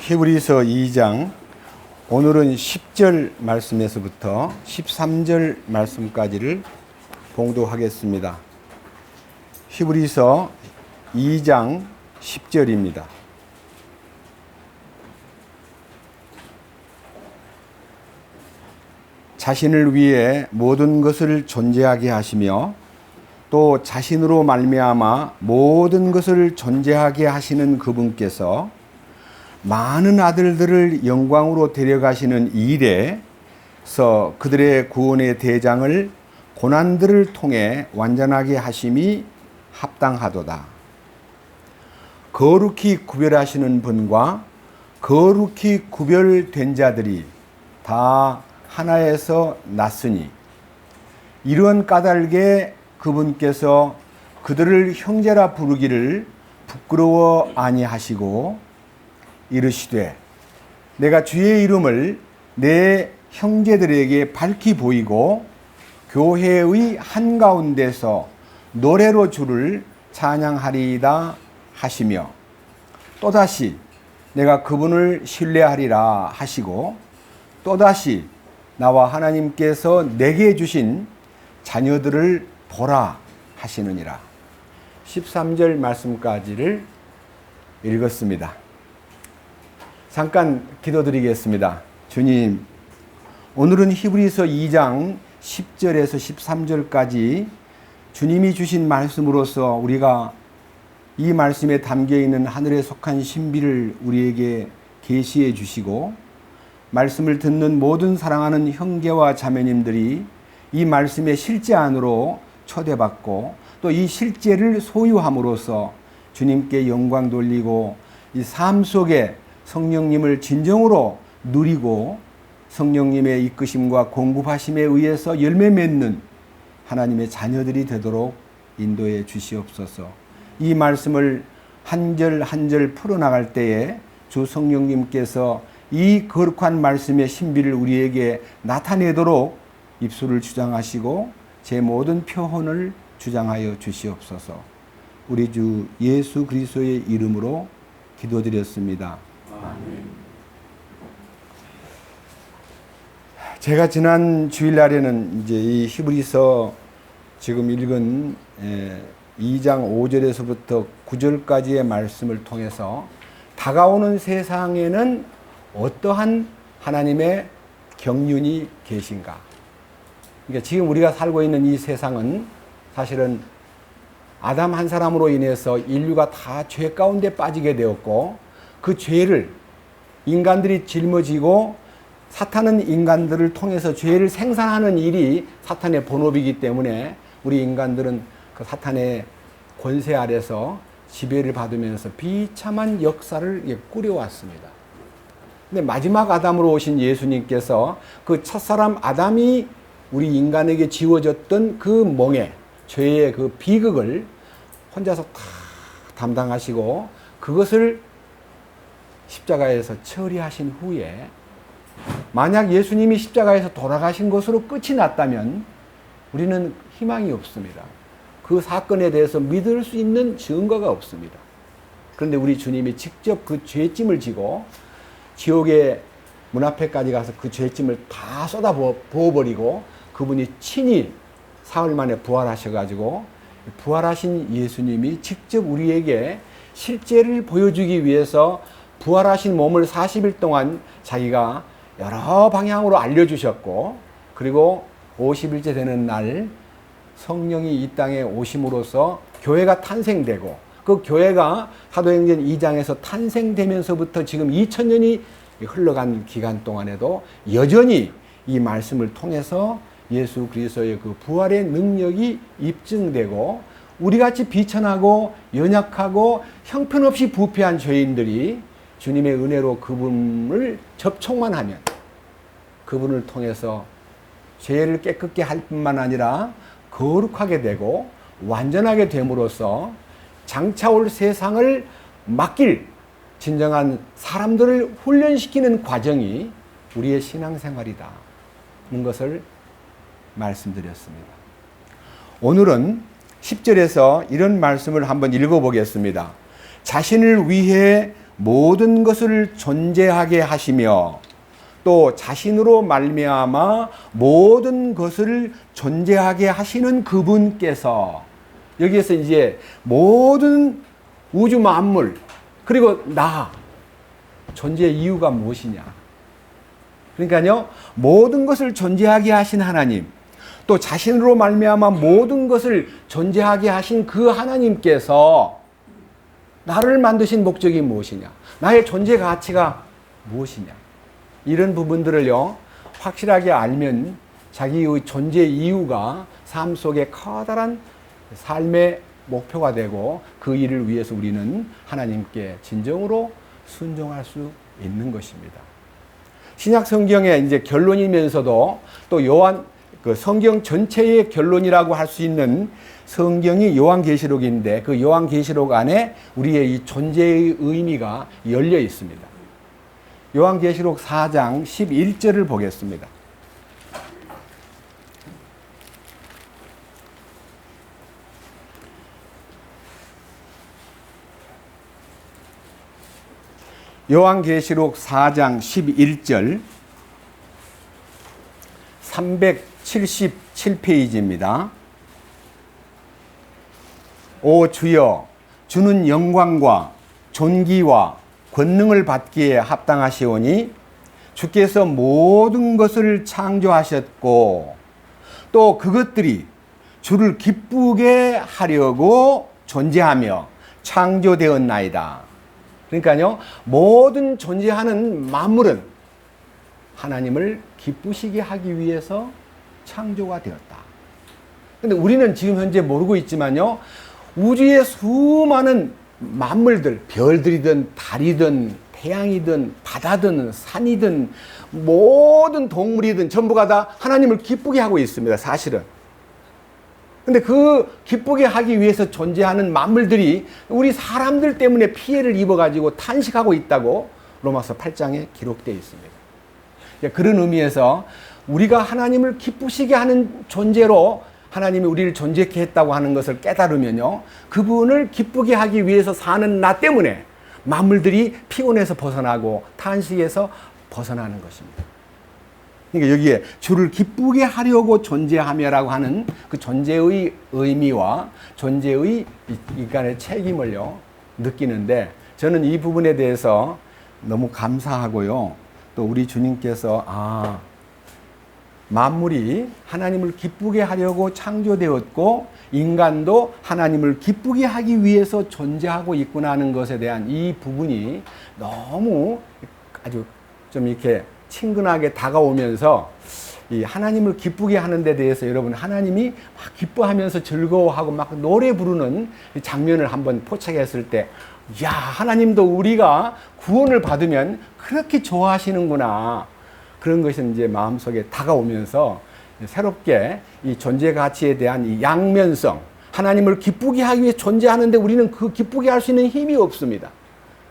히브리서 2장 오늘은 10절 말씀에서부터 13절 말씀까지를 봉독하겠습니다. 히브리서 2장 10절입니다. 자신을 위해 모든 것을 존재하게 하시며 또 자신으로 말미암아 모든 것을 존재하게 하시는 그분께서 많은 아들들을 영광으로 데려가시는 일에서 그들의 구원의 대장을 고난들을 통해 완전하게 하심이 합당하도다. 거룩히 구별하시는 분과 거룩히 구별된 자들이 다 하나에서 났으니 이런 까닭에 그분께서 그들을 형제라 부르기를 부끄러워 아니하시고 이르시되 내가 주의 이름을 내 형제들에게 밝히 보이고 교회의 한가운데서 노래로 주를 찬양하리이다 하시며 또다시 내가 그분을 신뢰하리라 하시고 또다시 나와 하나님께서 내게 주신 자녀들을 보라 하시느니라. 13절 말씀까지를 읽었습니다. 잠깐 기도드리겠습니다. 주님, 오늘은 히브리서 2장 10절에서 13절까지 주님이 주신 말씀으로서 우리가 이 말씀에 담겨있는 하늘에 속한 신비를 우리에게 계시해 주시고 말씀을 듣는 모든 사랑하는 형제와 자매님들이 이 말씀의 실제 안으로 초대받고 또 이 실제를 소유함으로써 주님께 영광 돌리고 이 삶 속에 성령님을 진정으로 누리고 성령님의 이끄심과 공급하심에 의해서 열매 맺는 하나님의 자녀들이 되도록 인도해 주시옵소서. 이 말씀을 한 절 한 절 풀어나갈 때에 주 성령님께서 이 거룩한 말씀의 신비를 우리에게 나타내도록 입술을 주장하시고 제 모든 표현을 주장하여 주시옵소서. 우리 주 예수 그리스도의 이름으로 기도드렸습니다. 아멘. 제가 지난 주일날에는 이제 이 히브리서 지금 읽은 2장 5절에서부터 9절까지의 말씀을 통해서 다가오는 세상에는 어떠한 하나님의 경륜이 계신가? 그러니까 지금 우리가 살고 있는 이 세상은 사실은 아담 한 사람으로 인해서 인류가 다 죄 가운데 빠지게 되었고 그 죄를 인간들이 짊어지고 사탄은 인간들을 통해서 죄를 생산하는 일이 사탄의 본업이기 때문에 우리 인간들은 그 사탄의 권세 아래서 지배를 받으면서 비참한 역사를 꾸려왔습니다. 근데 마지막 아담으로 오신 예수님께서 그 첫사람 아담이 우리 인간에게 지워졌던 그 멍에 죄의 그 비극을 혼자서 다 담당하시고 그것을 십자가에서 처리하신 후에 만약 예수님이 십자가에서 돌아가신 것으로 끝이 났다면 우리는 희망이 없습니다. 그 사건에 대해서 믿을 수 있는 증거가 없습니다. 그런데 우리 주님이 직접 그 죄짐을 지고 지옥의 문 앞에까지 가서 그 죄짐을 다 쏟아 부어버리고 그분이 친히 사흘 만에 부활하셔가지고 부활하신 예수님이 직접 우리에게 실제를 보여주기 위해서 부활하신 몸을 40일 동안 자기가 여러 방향으로 알려주셨고 그리고 50일째 되는 날 성령이 이 땅에 오심으로써 교회가 탄생되고 그 교회가 사도행전 2장에서 탄생되면서부터 지금 2000년이 흘러간 기간 동안에도 여전히 이 말씀을 통해서 예수 그리스도의 그 부활의 능력이 입증되고 우리같이 비천하고 연약하고 형편없이 부패한 죄인들이 주님의 은혜로 그분을 접촉만 하면 그분을 통해서 죄를 깨끗게 할 뿐만 아니라 거룩하게 되고 완전하게 됨으로써 장차 올 세상을 맡길 진정한 사람들을 훈련시키는 과정이 우리의 신앙생활이다 는 것을 말씀드렸습니다. 오늘은 10절에서 이런 말씀을 한번 읽어보겠습니다. 자신을 위해 모든 것을 존재하게 하시며 또 자신으로 말미암아 모든 것을 존재하게 하시는 그분께서, 여기에서 이제 모든 우주 만물 그리고 나 존재의 이유가 무엇이냐, 그러니까요 모든 것을 존재하게 하신 하나님, 또 자신으로 말미암아 모든 것을 존재하게 하신 그 하나님께서 나를 만드신 목적이 무엇이냐, 나의 존재 가치가 무엇이냐, 이런 부분들을요 확실하게 알면 자기의 존재 이유가 삶 속에 커다란 삶의 목표가 되고 그 일을 위해서 우리는 하나님께 진정으로 순종할 수 있는 것입니다. 신약 성경의 이제 결론이면서도 또 요한 그 성경 전체의 결론이라고 할 수 있는 성경이 요한계시록인데, 그 요한계시록 안에 우리의 이 존재의 의미가 열려 있습니다. 요한계시록 4장 11절을 보겠습니다. 요한계시록 4장 11절 377페이지입니다. 오 주여, 주는 영광과 존귀와 권능을 받기에 합당하시오니 주께서 모든 것을 창조하셨고 또 그것들이 주를 기쁘게 하려고 존재하며 창조되었나이다. 그러니까요 모든 존재하는 만물은 하나님을 기쁘시게 하기 위해서 창조가 되었다. 근데 우리는 지금 현재 모르고 있지만요 우주의 수많은 만물들, 별들이든 달이든 태양이든 바다든 산이든 모든 동물이든 전부가 다 하나님을 기쁘게 하고 있습니다, 사실은. 근데 그 기쁘게 하기 위해서 존재하는 만물들이 우리 사람들 때문에 피해를 입어가지고 탄식하고 있다고 로마서 8장에 기록되어 있습니다. 그런 의미에서 우리가 하나님을 기쁘시게 하는 존재로 하나님이 우리를 존재케 했다고 하는 것을 깨달으면요 그분을 기쁘게 하기 위해서 사는 나 때문에 만물들이 피곤해서 벗어나고 탄식에서 벗어나는 것입니다. 그러니까 여기에 주를 기쁘게 하려고 존재하며라고 하는 그 존재의 의미와 존재의 인간의 책임을요 느끼는데, 저는 이 부분에 대해서 너무 감사하고요 또 우리 주님께서 만물이 하나님을 기쁘게 하려고 창조되었고 인간도 하나님을 기쁘게 하기 위해서 존재하고 있구나 하는 것에 대한 이 부분이 너무 아주 좀 이렇게 친근하게 다가오면서 이 하나님을 기쁘게 하는 데 대해서 여러분 하나님이 막 기뻐하면서 즐거워하고 막 노래 부르는 장면을 한번 포착했을 때, 야 하나님도 우리가 구원을 받으면 그렇게 좋아하시는구나, 그런 것이 이제 마음속에 다가오면서 새롭게 이 존재 가치에 대한 이 양면성, 하나님을 기쁘게 하기 위해 존재하는데 우리는 그 기쁘게 할 수 있는 힘이 없습니다.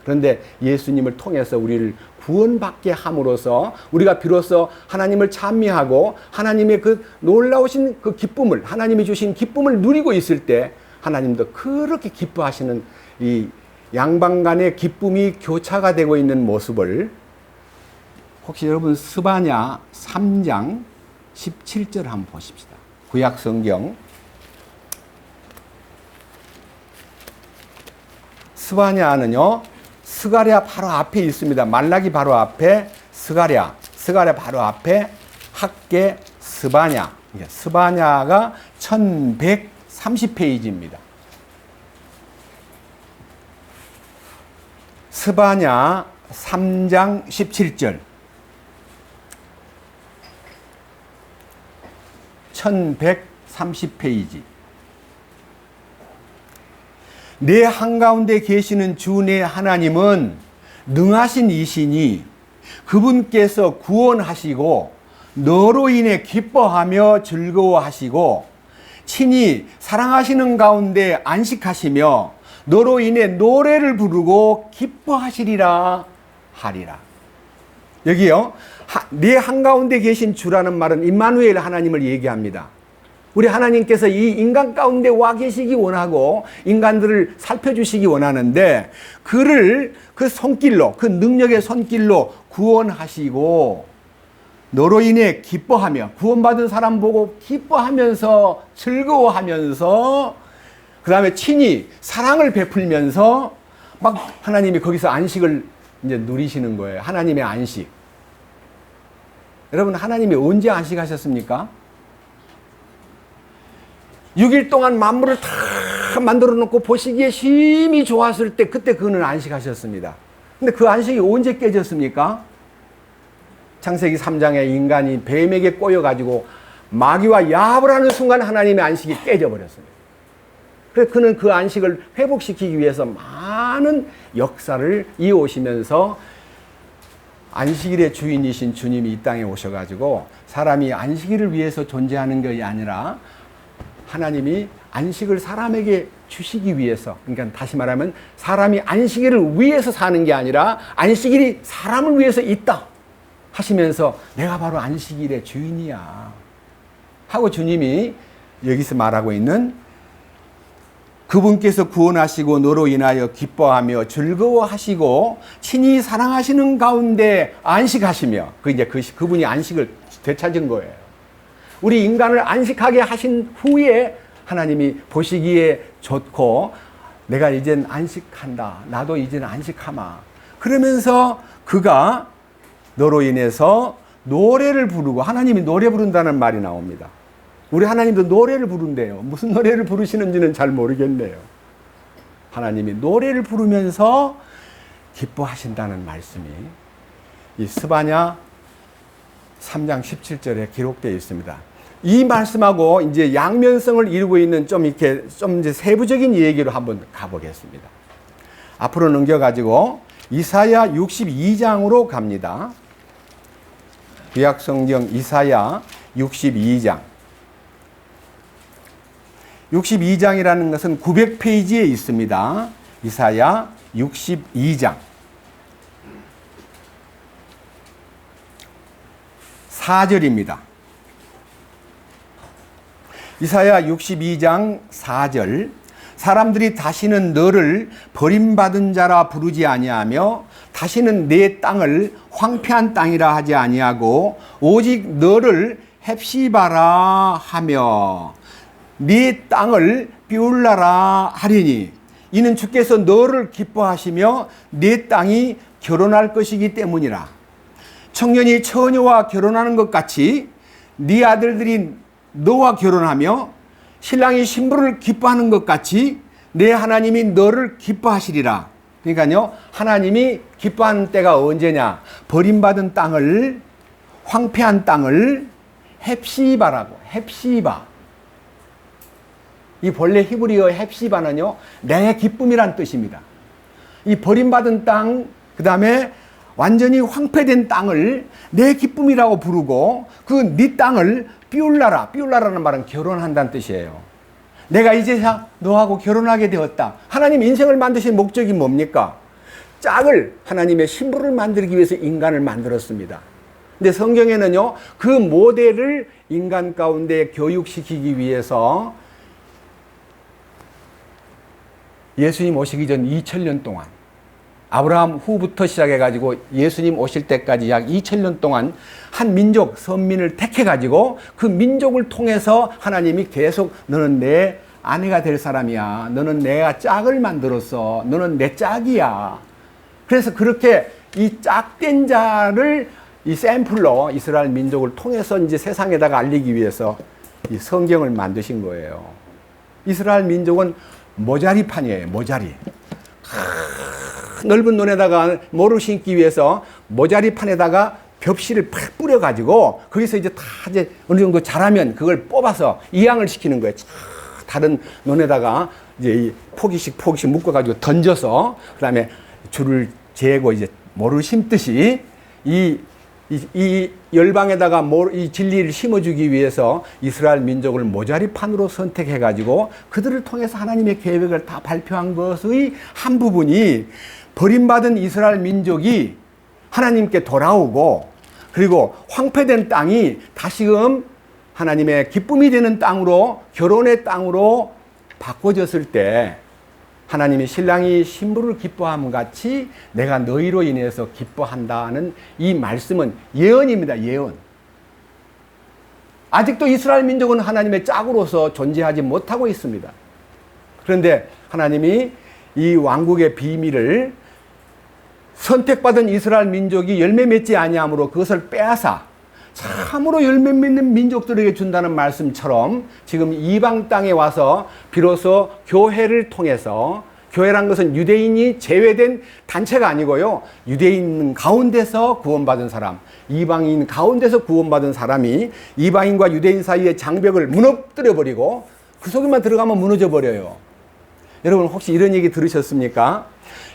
그런데 예수님을 통해서 우리를 구원받게 함으로써 우리가 비로소 하나님을 찬미하고 하나님의 그 놀라우신 그 기쁨을, 하나님이 주신 기쁨을 누리고 있을 때 하나님도 그렇게 기뻐하시는 이 양방 간의 기쁨이 교차가 되고 있는 모습을, 혹시 여러분 스바냐 3장 17절 한번 보십시다. 구약 성경 스바냐는요 스가랴 바로 앞에 있습니다. 말라기 바로 앞에 스가랴 바로 앞에 학개 스바냐, 스바냐가 1130페이지입니다. 스바냐 3장 17절 1130페이지. 내 한가운데 계시는 주 내 하나님은 능하신 이시니 그분께서 구원하시고 너로 인해 기뻐하며 즐거워하시고 친히 사랑하시는 가운데 안식하시며 너로 인해 노래를 부르고 기뻐하시리라 하리라. 여기요 내 한가운데 계신 주라는 말은 임마누엘 하나님을 얘기합니다. 우리 하나님께서 이 인간 가운데 와 계시기 원하고 인간들을 살펴주시기 원하는데 그를 그 손길로, 그 능력의 손길로 구원하시고 너로 인해 기뻐하며, 구원받은 사람 보고 기뻐하면서 즐거워하면서 그 다음에 친히 사랑을 베풀면서 막 하나님이 거기서 안식을 이제 누리시는 거예요. 하나님의 안식. 여러분, 하나님이 언제 안식하셨습니까? 6일 동안 만물을 다 만들어 놓고 보시기에 심히 좋았을 때 그때 그는 안식하셨습니다. 근데 그 안식이 언제 깨졌습니까? 창세기 3장에 인간이 뱀에게 꼬여가지고 마귀와 야합을 하는 순간 하나님의 안식이 깨져버렸습니다. 그래서 그는 그 안식을 회복시키기 위해서 많은 역사를 이어오시면서 안식일의 주인이신 주님이 이 땅에 오셔가지고 사람이 안식일을 위해서 존재하는 것이 아니라 하나님이 안식을 사람에게 주시기 위해서, 그러니까 다시 말하면 사람이 안식일을 위해서 사는 게 아니라 안식일이 사람을 위해서 있다 하시면서 내가 바로 안식일의 주인이야 하고 주님이 여기서 말하고 있는 그분께서 구원하시고 너로 인하여 기뻐하며 즐거워하시고 친히 사랑하시는 가운데 안식하시며, 그분이 안식을 되찾은 거예요. 우리 인간을 안식하게 하신 후에 하나님이 보시기에 좋고 내가 이젠 안식한다. 나도 이젠 안식하마. 그러면서 그가 너로 인해서 노래를 부르고, 하나님이 노래 부른다는 말이 나옵니다. 우리 하나님도 노래를 부른대요. 무슨 노래를 부르시는지는 잘 모르겠네요. 하나님이 노래를 부르면서 기뻐하신다는 말씀이 이 스바냐 3장 17절에 기록되어 있습니다. 이 말씀하고 이제 양면성을 이루고 있는 좀 이제 세부적인 얘기로 한번 가보겠습니다. 앞으로 넘겨가지고 이사야 62장으로 갑니다. 구약성경 이사야 62장. 62장이라는 것은 900페이지에 있습니다. 이사야 62장. 4절입니다. 이사야 62장 4절. 사람들이 다시는 너를 버림받은 자라 부르지 아니하며 다시는 내 땅을 황폐한 땅이라 하지 아니하고 오직 너를 헵시바라 하며 네 땅을 비울라라 하리니 이는 주께서 너를 기뻐하시며 네 땅이 결혼할 것이기 때문이라. 청년이 처녀와 결혼하는 것 같이 네 아들들이 너와 결혼하며 신랑이 신부를 기뻐하는 것 같이 내 하나님이 너를 기뻐하시리라. 그러니까요, 하나님이 기뻐하는 때가 언제냐? 버림받은 땅을, 황폐한 땅을 헵시바라고. 헵시바. 이 본래 히브리어 헵시바는요, 내 기쁨이란 뜻입니다. 이 버림받은 땅, 그 다음에 완전히 황폐된 땅을 내 기쁨이라고 부르고 그 네 땅을 비울라라. 비울라라는 말은 결혼한다는 뜻이에요. 내가 이제야 너하고 결혼하게 되었다. 하나님 인생을 만드신 목적이 뭡니까? 짝을, 하나님의 신부를 만들기 위해서 인간을 만들었습니다. 근데 성경에는요, 그 모델을 인간 가운데 교육시키기 위해서 예수님 오시기 전 2000년 동안, 아브라함 후부터 시작해가지고 예수님 오실 때까지 약 2000년 동안 한 민족, 선민을 택해가지고 그 민족을 통해서 하나님이 계속 너는 내 아내가 될 사람이야. 너는 내가 짝을 만들었어. 너는 내 짝이야. 그래서 그렇게 이 짝된 자를 이 샘플로 이스라엘 민족을 통해서 이제 세상에다가 알리기 위해서 이 성경을 만드신 거예요. 이스라엘 민족은 모자리판이에요. 모자리. 넓은 논에다가 모를 심기 위해서 모자리판에다가 벽실을 팍 뿌려가지고 거기서 이제 다 이제 어느 정도 자라면 그걸 뽑아서 이양을 시키는 거예요. 다른 논에다가 이제 포기씩 묶어가지고 던져서 그 다음에 줄을 재고 이제 모를 심듯이 이 열방에다가 이 진리를 심어주기 위해서 이스라엘 민족을 모자리판으로 선택해가지고 그들을 통해서 하나님의 계획을 다 발표한 것의 한 부분이 버림받은 이스라엘 민족이 하나님께 돌아오고 그리고 황폐된 땅이 다시금 하나님의 기쁨이 되는 땅으로, 결혼의 땅으로 바꿔졌을 때 하나님이 신랑이 신부를 기뻐함 같이 내가 너희로 인해서 기뻐한다는 이 말씀은 예언입니다. 예언. 아직도 이스라엘 민족은 하나님의 짝으로서 존재하지 못하고 있습니다. 그런데 하나님이 이 왕국의 비밀을 선택받은 이스라엘 민족이 열매 맺지 아니함으로 그것을 빼앗아 참으로 열매 맺는 민족들에게 준다는 말씀처럼 지금 이방 땅에 와서 비로소 교회를 통해서, 교회란 것은 유대인이 제외된 단체가 아니고요, 유대인 가운데서 구원받은 사람, 이방인 가운데서 구원받은 사람이 이방인과 유대인 사이의 장벽을 무너뜨려 버리고 그 속에만 들어가면 무너져 버려요. 여러분 혹시 이런 얘기 들으셨습니까?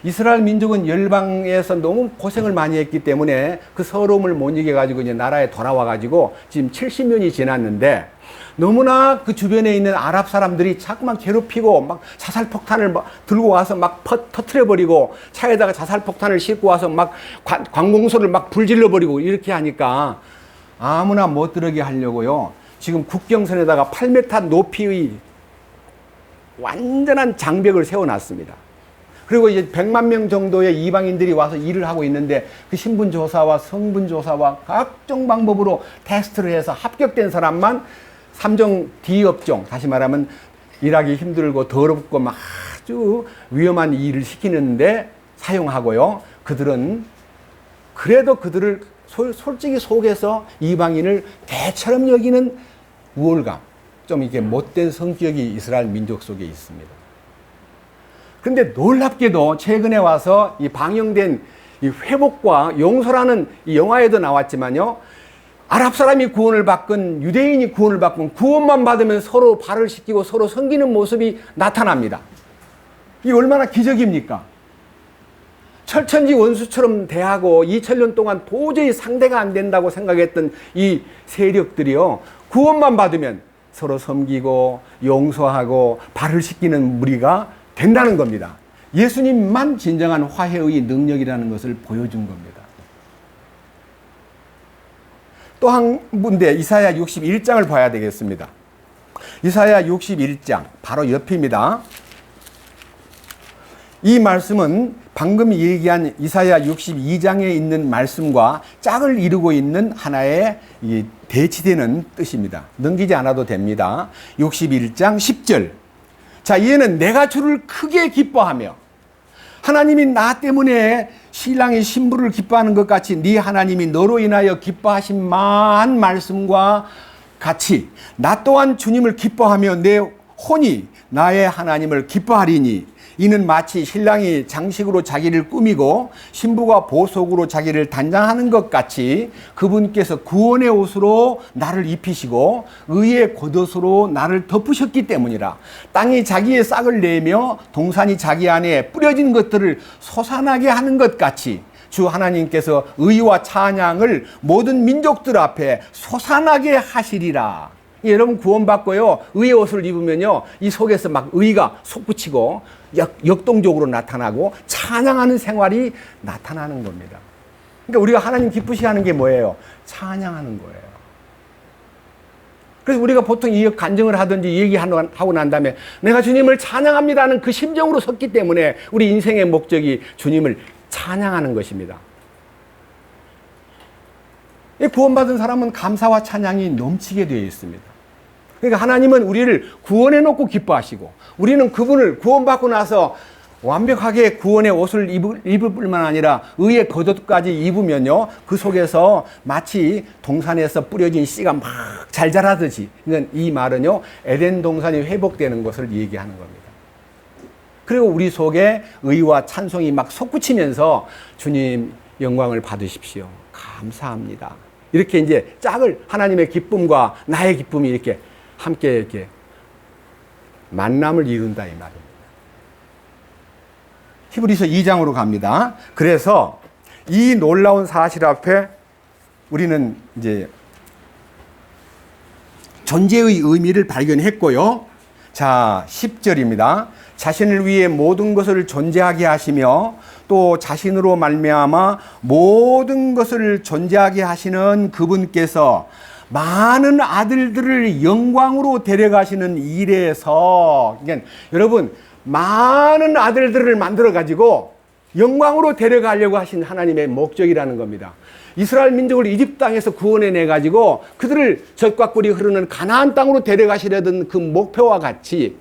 이스라엘 민족은 열방에서 너무 고생을 많이 했기 때문에 그 서러움을 못 이겨가지고 이제 나라에 돌아와가지고 지금 70년이 지났는데 너무나 그 주변에 있는 아랍 사람들이 자꾸만 괴롭히고 막 자살폭탄을 막 들고 와서 막 터트려버리고 차에다가 자살폭탄을 싣고 와서 막 관공서를 막 불질러버리고 이렇게 하니까 아무나 못 들어게 하려고요. 지금 국경선에다가 8m 높이의 완전한 장벽을 세워놨습니다. 그리고 이제 100만 명 정도의 이방인들이 와서 일을 하고 있는데 그 신분조사와 성분조사와 각종 방법으로 테스트를 해서 합격된 사람만 3종 D업종, 다시 말하면 일하기 힘들고 더럽고 막 아주 위험한 일을 시키는데 사용하고요. 그들은 그래도 그들을 솔직히 속에서 이방인을 개처럼 여기는 우월감, 좀 이렇게 못된 성격이 이스라엘 민족 속에 있습니다. 그런데 놀랍게도 최근에 와서 이 방영된 이 회복과 용서라는 이 영화에도 나왔지만요, 아랍 사람이 구원을 받건 유대인이 구원을 받건 구원만 받으면 서로 발을 씻기고 서로 섬기는 모습이 나타납니다. 이게 얼마나 기적입니까? 철천지 원수처럼 대하고 2000년 동안 도저히 상대가 안 된다고 생각했던 이 세력들이요, 구원만 받으면 서로 섬기고 용서하고 발을 씻기는 무리가 된다는 겁니다. 예수님만 진정한 화해의 능력이라는 것을 보여준 겁니다. 또 한 군데 이사야 61장을 봐야 되겠습니다. 이사야 61장 바로 옆입니다. 이 말씀은 방금 얘기한 이사야 62장에 있는 말씀과 짝을 이루고 있는 하나의 대치되는 뜻입니다. 넘기지 않아도 됩니다. 61장 10절. 자, 이에는 내가 주를 크게 기뻐하며, 하나님이 나 때문에 신랑이 신부를 기뻐하는 것 같이 네 하나님이 너로 인하여 기뻐하신 만 말씀과 같이 나 또한 주님을 기뻐하며 내 혼이 나의 하나님을 기뻐하리니, 이는 마치 신랑이 장식으로 자기를 꾸미고 신부가 보석으로 자기를 단장하는 것 같이 그분께서 구원의 옷으로 나를 입히시고 의의 겉옷으로 나를 덮으셨기 때문이라. 땅이 자기의 싹을 내며 동산이 자기 안에 뿌려진 것들을 솟아나게 하는 것 같이 주 하나님께서 의와 찬양을 모든 민족들 앞에 솟아나게 하시리라. 여러분 구원받고요, 의의 옷을 입으면요, 이 속에서 막 의가 솟구치고 역동적으로 나타나고 찬양하는 생활이 나타나는 겁니다. 그러니까 우리가 하나님 기쁘시게 하는 게 뭐예요? 찬양하는 거예요. 그래서 우리가 보통 이 간증을 하든지 얘기하고 난 다음에 내가 주님을 찬양합니다는 그 심정으로 섰기 때문에 우리 인생의 목적이 주님을 찬양하는 것입니다. 구원받은 사람은 감사와 찬양이 넘치게 되어 있습니다. 그러니까 하나님은 우리를 구원해 놓고 기뻐하시고 우리는 그분을 구원받고 나서 완벽하게 구원의 옷을 입을 뿐만 아니라 의의 겉옷까지 입으면요, 그 속에서 마치 동산에서 뿌려진 씨가 막 잘 자라듯이, 그러니까 이 말은요, 에덴 동산이 회복되는 것을 얘기하는 겁니다. 그리고 우리 속에 의와 찬송이 막 솟구치면서 주님 영광을 받으십시오, 감사합니다, 이렇게 이제 짝을, 하나님의 기쁨과 나의 기쁨이 이렇게 함께 이렇게 만남을 이룬다 이 말입니다. 히브리서 2장으로 갑니다. 그래서 이 놀라운 사실 앞에 우리는 이제 존재의 의미를 발견했고요. 자, 10절입니다. 자신을 위해 모든 것을 존재하게 하시며 또 자신으로 말미암아 모든 것을 존재하게 하시는 그분께서 많은 아들들을 영광으로 데려가시는 일에서, 그러니까 여러분, 많은 아들들을 만들어 가지고 영광으로 데려가려고 하신 하나님의 목적이라는 겁니다. 이스라엘 민족을 이집트 땅에서 구원해내 가지고 그들을 젖과 꿀이 흐르는 가나안 땅으로 데려가시려던 그 목표와 같이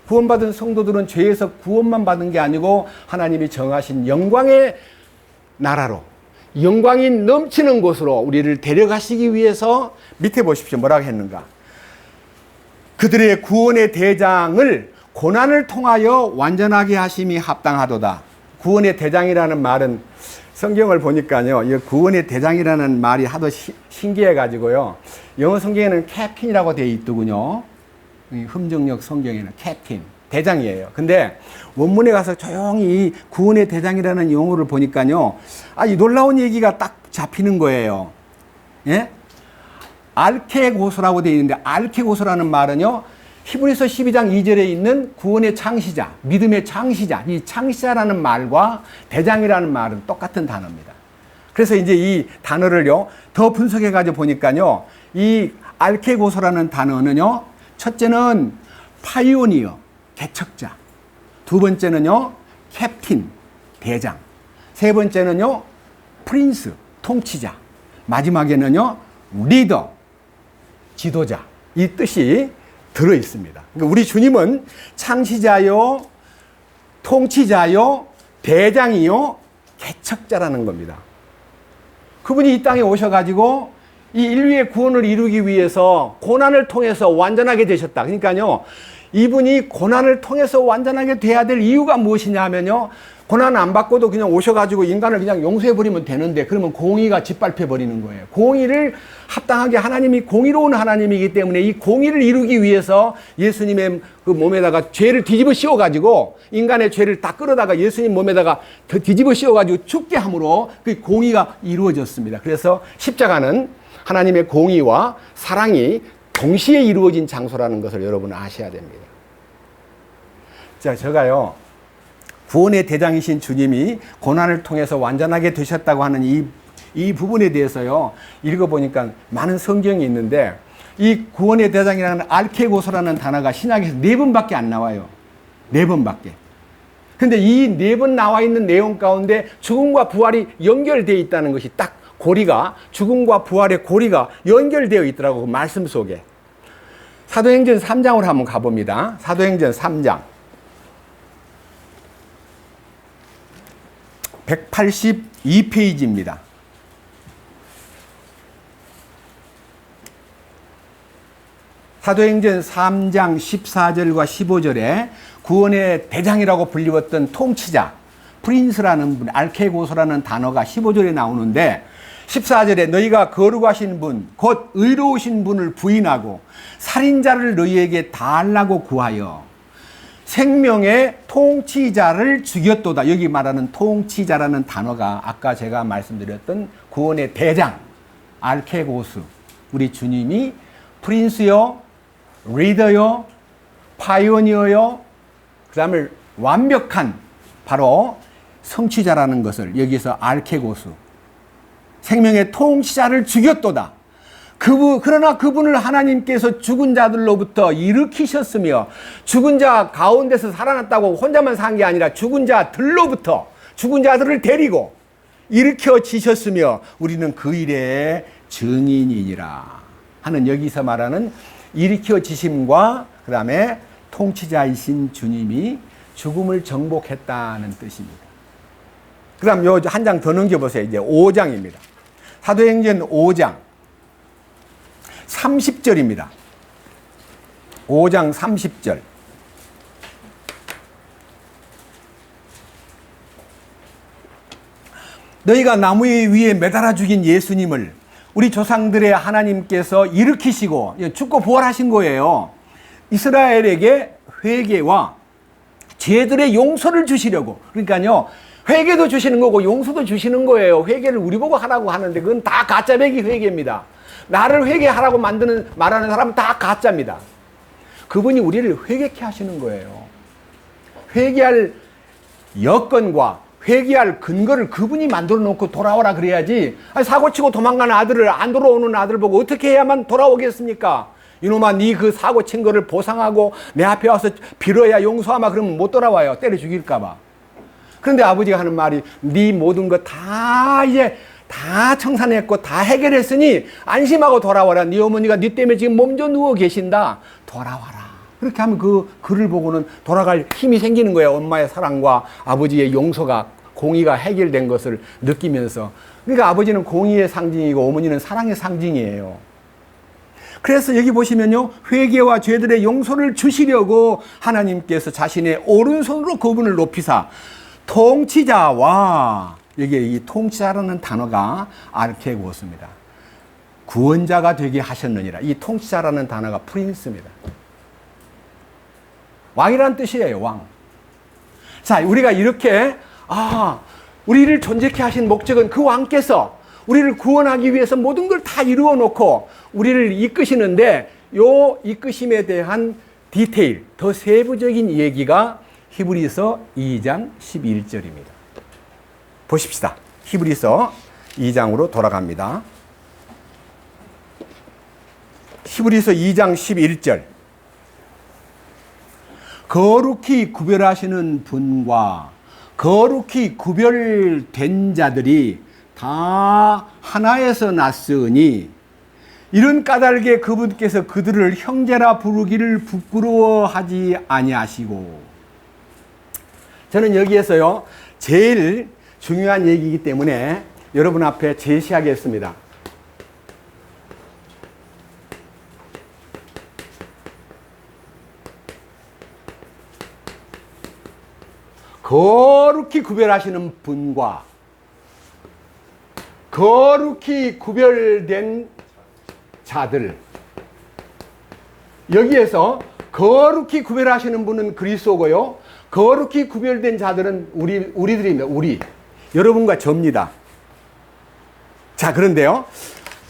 구원받은 성도들은 죄에서 구원만 받은 게 아니고 하나님이 정하신 영광의 나라로, 영광이 넘치는 곳으로 우리를 데려가시기 위해서 밑에 보십시오. 뭐라고 했는가? 그들의 구원의 대장을 고난을 통하여 완전하게 하심이 합당하도다. 구원의 대장이라는 말은 성경을 보니까요, 이 구원의 대장이라는 말이 하도 신기해가지고요, 영어 성경에는 캡틴이라고 되어 있더군요. 흠정역 성경에는 캡틴, 대장이에요. 근데 원문에 가서 조용히 구원의 대장이라는 용어를 보니까요, 이 놀라운 얘기가 딱 잡히는 거예요. 예? 알케고소라고 되어 있는데, 알케고소라는 말은요, 히브리서 12장 2절에 있는 구원의 창시자, 믿음의 창시자, 이 창시자라는 말과 대장이라는 말은 똑같은 단어입니다. 그래서 이제 이 단어를요, 더 분석해가지고 보니까요, 이 알케고소라는 단어는요, 첫째는 파이오니어, 개척자. 두 번째는요, 캡틴, 대장. 세 번째는요, 프린스, 통치자. 마지막에는요, 리더, 지도자. 이 뜻이 들어 있습니다. 그러니까 우리 주님은 창시자요, 통치자요, 대장이요, 개척자라는 겁니다. 그분이 이 땅에 오셔가지고 이 인류의 구원을 이루기 위해서 고난을 통해서 완전하게 되셨다. 그러니까요, 이분이 고난을 통해서 완전하게 돼야 될 이유가 무엇이냐 하면요, 고난 안 받고도 그냥 오셔가지고 인간을 그냥 용서해버리면 되는데, 그러면 공의가 짓밟혀버리는 거예요. 공의를 합당하게, 하나님이 공의로운 하나님이기 때문에 이 공의를 이루기 위해서 예수님의 그 몸에다가 죄를 뒤집어 씌워가지고, 인간의 죄를 다 끌어다가 예수님 몸에다가 더 뒤집어 씌워가지고 죽게 함으로 그 공의가 이루어졌습니다. 그래서 십자가는 하나님의 공의와 사랑이 동시에 이루어진 장소라는 것을 여러분 아셔야 됩니다. 자, 제가요, 구원의 대장이신 주님이 고난을 통해서 완전하게 되셨다고 하는 이 부분에 대해서요, 읽어보니까 많은 성경이 있는데, 이 구원의 대장이라는 알케고소라는 단어가 신약에서 4번밖에 안 나와요. 4번밖에. 근데 이 4번 나와 있는 내용 가운데 죽음과 부활이 연결되어 있다는 것이 딱 고리가, 죽음과 부활의 고리가 연결되어 있더라고요. 그 말씀 속에. 사도행전 3장으로 한번 가봅니다. 사도행전 3장. 182페이지입니다. 사도행전 3장 14절과 15절에 구원의 대장이라고 불리웠던 통치자, 프린스라는 분, 알케고소라는 단어가 15절에 나오는데, 14절에 너희가 거룩하신 분, 곧 의로우신 분을 부인하고 살인자를 너희에게 달라고 구하여 생명의 통치자를 죽였도다. 여기 말하는 통치자라는 단어가 아까 제가 말씀드렸던 구원의 대장, 알케고스, 우리 주님이 프린스요, 리더요, 파이오니어요, 그 다음에 완벽한 바로 성취자라는 것을 여기서 알케고스, 생명의 통치자를 죽였도다. 그러나 그분을 하나님께서 죽은 자들로부터 일으키셨으며, 죽은 자 가운데서 살아났다고 혼자만 산 게 아니라 죽은 자들로부터, 죽은 자들을 데리고 일으켜지셨으며 우리는 그 일의 증인이니라 하는, 여기서 말하는 일으켜지심과 그 다음에 통치자이신 주님이 죽음을 정복했다는 뜻입니다. 그 다음 요 한 장 더 넘겨보세요. 이제 5장입니다. 사도행전 5장 30절입니다. 5장 30절. 너희가 나무 위에 매달아 죽인 예수님을 우리 조상들의 하나님께서 일으키시고 죽고 부활하신 거예요. 이스라엘에게 회개와 죄들의 용서를 주시려고. 그러니까요, 회개도 주시는 거고 용서도 주시는 거예요. 회개를 우리 보고 하라고 하는데 그건 다 가짜배기 회개입니다. 나를 회개하라고 말하는 사람은 다 가짜입니다. 그분이 우리를 회개케 하시는 거예요. 회개할 여건과 회개할 근거를 그분이 만들어 놓고 돌아오라 그래야지. 아니, 사고치고 도망가는 아들을, 안 돌아오는 아들 보고 어떻게 해야만 돌아오겠습니까? 이놈아, 네 그 사고친 거를 보상하고 내 앞에 와서 빌어야 용서하마. 그러면 못 돌아와요. 때려 죽일까 봐. 그런데 아버지가 하는 말이, 네 모든 거 다 이제 다 청산했고 다 해결했으니 안심하고 돌아와라. 네 어머니가 네 때문에 지금 몸져 누워 계신다. 돌아와라. 그렇게 하면 그 글을 보고는 돌아갈 힘이 생기는 거예요. 엄마의 사랑과 아버지의 용서가, 공의가 해결된 것을 느끼면서. 그러니까 아버지는 공의의 상징이고 어머니는 사랑의 상징이에요. 그래서 여기 보시면요, 회개와 죄들의 용서를 주시려고 하나님께서 자신의 오른손으로 그분을 높이사 통치자와, 여기에 이 통치자라는 단어가 아르케고스입니다. 구원자가 되게 하셨느니라. 이 통치자라는 단어가 프린스입니다. 왕이란 뜻이에요, 왕. 자, 우리가 이렇게, 우리를 존재케 하신 목적은 그 왕께서 우리를 구원하기 위해서 모든 걸 다 이루어 놓고 우리를 이끄시는데, 요 이끄심에 대한 디테일, 더 세부적인 얘기가 히브리서 2장 11절입니다. 보십시다. 히브리서 2장으로 돌아갑니다. 히브리서 2장 11절. 거룩히 구별하시는 분과 거룩히 구별된 자들이 다 하나에서 났으니 이런 까닭에 그분께서 그들을 형제라 부르기를 부끄러워하지 아니하시고. 저는 여기에서요, 제일 중요한 얘기이기 때문에 여러분 앞에 제시하겠습니다. 거룩히 구별하시는 분과 거룩히 구별된 자들. 여기에서 거룩히 구별하시는 분은 그리스도고요, 거룩히 구별된 자들은 우리들입니다. 우리. 여러분과 저입니다. 자, 그런데요,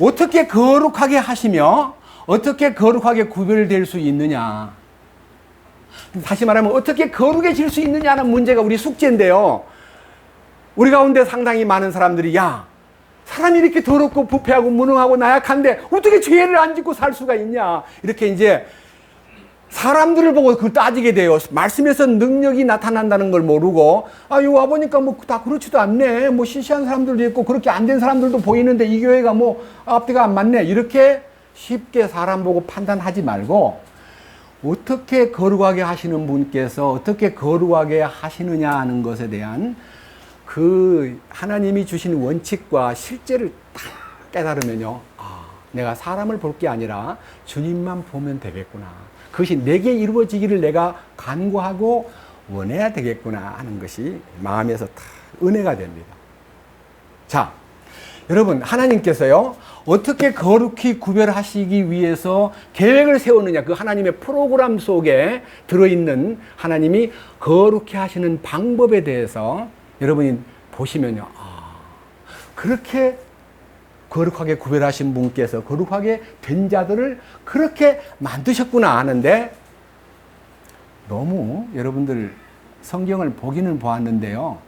어떻게 거룩하게 하시며 어떻게 거룩하게 구별될 수 있느냐. 다시 말하면 어떻게 거룩해질 수 있느냐는 문제가 우리 숙제인데요. 우리 가운데 상당히 많은 사람들이, 야, 사람이 이렇게 더럽고 부패하고 무능하고 나약한데 어떻게 죄를 안 짓고 살 수가 있냐. 이렇게 이제 사람들을 보고 그걸 따지게 돼요. 말씀에서 능력이 나타난다는 걸 모르고, 이거 와보니까 뭐 다 그렇지도 않네. 뭐 시시한 사람들도 있고 그렇게 안 된 사람들도 보이는데 이 교회가 뭐 앞뒤가 안 맞네. 이렇게 쉽게 사람 보고 판단하지 말고, 어떻게 거룩하게 하시는 분께서 어떻게 거룩하게 하시느냐 하는 것에 대한 그 하나님이 주신 원칙과 실제를 딱 깨달으면요, 내가 사람을 볼 게 아니라 주님만 보면 되겠구나. 그것이 내게 이루어지기를 내가 간구하고 원해야 되겠구나 하는 것이 마음에서 다 은혜가 됩니다. 자, 여러분, 하나님께서요, 어떻게 거룩히 구별하시기 위해서 계획을 세우느냐, 그 하나님의 프로그램 속에 들어있는 하나님이 거룩히 하시는 방법에 대해서 여러분이 보시면요, 그렇게 거룩하게 구별하신 분께서 거룩하게 된 자들을 그렇게 만드셨구나 하는데, 너무 여러분들 성경을 보기는 보았는데요,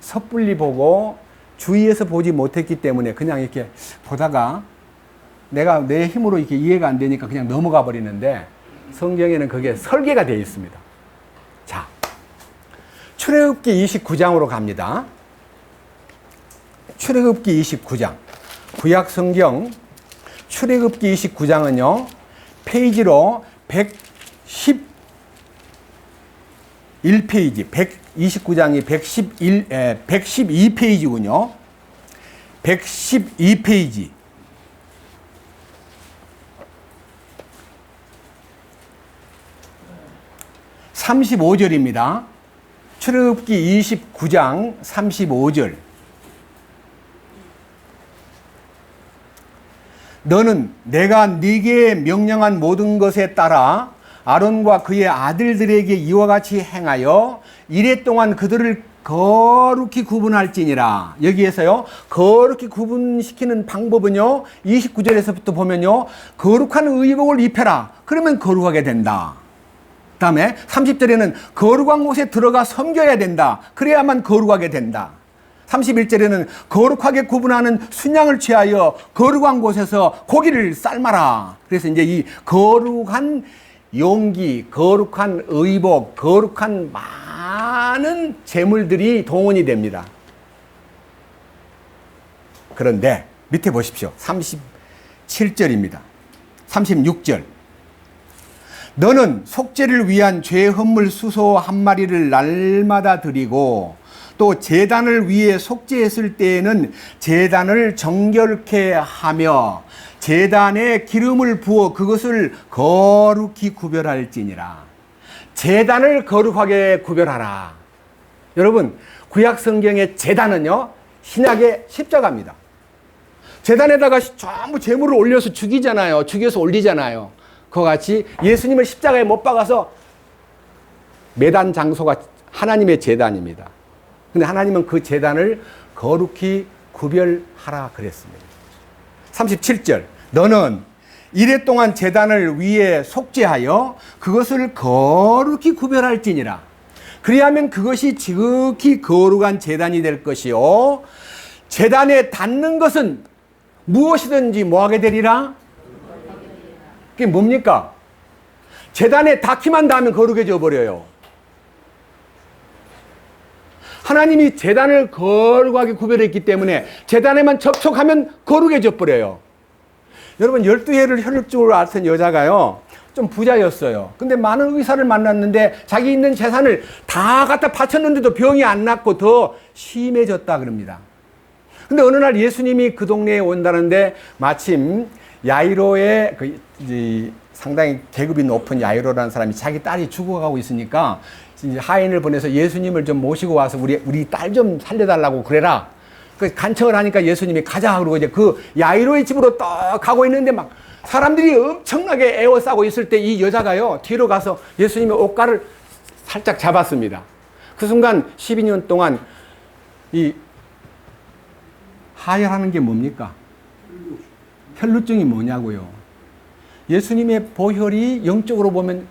섣불리 보고 주위에서 보지 못했기 때문에 그냥 이렇게 보다가 내가 내 힘으로 이렇게 이해가 안 되니까 그냥 넘어가 버리는데, 성경에는 그게 설계가 되어 있습니다. 자, 출애굽기 29장으로 갑니다. 출애굽기 29장. 구약 성경 출애굽기 29장은요, 페이지로 111페이지, 129장이 112페이지군요. 112페이지. 35절입니다. 출애굽기 29장 35절. 너는 내가 네게 명령한 모든 것에 따라 아론과 그의 아들들에게 이와 같이 행하여 이래 동안 그들을 거룩히 구분할지니라. 여기에서요, 거룩히 구분시키는 방법은요, 29절에서부터 보면요, 거룩한 의복을 입혀라. 그러면 거룩하게 된다. 다음에 30절에는 거룩한 곳에 들어가 섬겨야 된다. 그래야만 거룩하게 된다. 31절에는 거룩하게 구분하는 순양을 취하여 거룩한 곳에서 고기를 삶아라. 그래서 이제 이 거룩한 용기, 거룩한 의복, 거룩한 많은 재물들이 동원이 됩니다. 그런데 밑에 보십시오. 37절입니다. 36절. 너는 속죄를 위한 죄 헌물 수소 한 마리를 날마다 드리고 또 제단을 위해 속죄했을 때에는 제단을 정결케 하며 제단에 기름을 부어 그것을 거룩히 구별할지니라. 제단을 거룩하게 구별하라. 여러분, 구약 성경의 제단은요, 신약의 십자가입니다. 제단에다가 전부 제물을 올려서 죽이잖아요. 죽여서 올리잖아요. 그와 같이 예수님을 십자가에 못 박아서 매단 장소가 하나님의 제단입니다. 근데 하나님은 그 제단을 거룩히 구별하라 그랬습니다. 37절. 너는 이래 동안 제단을 위해 속죄하여 그것을 거룩히 구별할지니라. 그리하면 그것이 지극히 거룩한 제단이 될 것이요. 제단에 닿는 것은 무엇이든지 뭐하게 되리라? 그게 뭡니까? 제단에 닿기만 닿으면 거룩해져 버려요. 하나님이 제단을 거룩하게 구별했기 때문에 제단에만 접촉하면 거룩해져 버려요. 여러분, 12해를 혈육증으로 앓던 여자가요, 좀 부자였어요. 근데 많은 의사를 만났는데 자기 있는 재산을 다 갖다 바쳤는데도 병이 안 낫고 더 심해졌다 그럽니다. 근데 어느 날 예수님이 그 동네에 온다는데 마침 야이로의 상당히 계급이 높은 야이로라는 사람이 자기 딸이 죽어가고 있으니까 이제 하인을 보내서 예수님을 좀 모시고 와서 우리 딸 좀 살려달라고 그래라. 그 간청을 하니까 예수님이 가자 그러고 이제 그 야이로의 집으로 떡 가고 있는데 막 사람들이 엄청나게 에워싸고 있을 때 이 여자가요 뒤로 가서 예수님의 옷가를 살짝 잡았습니다. 그 순간 12년 동안 이 하혈하는 게 뭡니까? 혈루증이 뭐냐고요. 예수님의 보혈이 영적으로 보면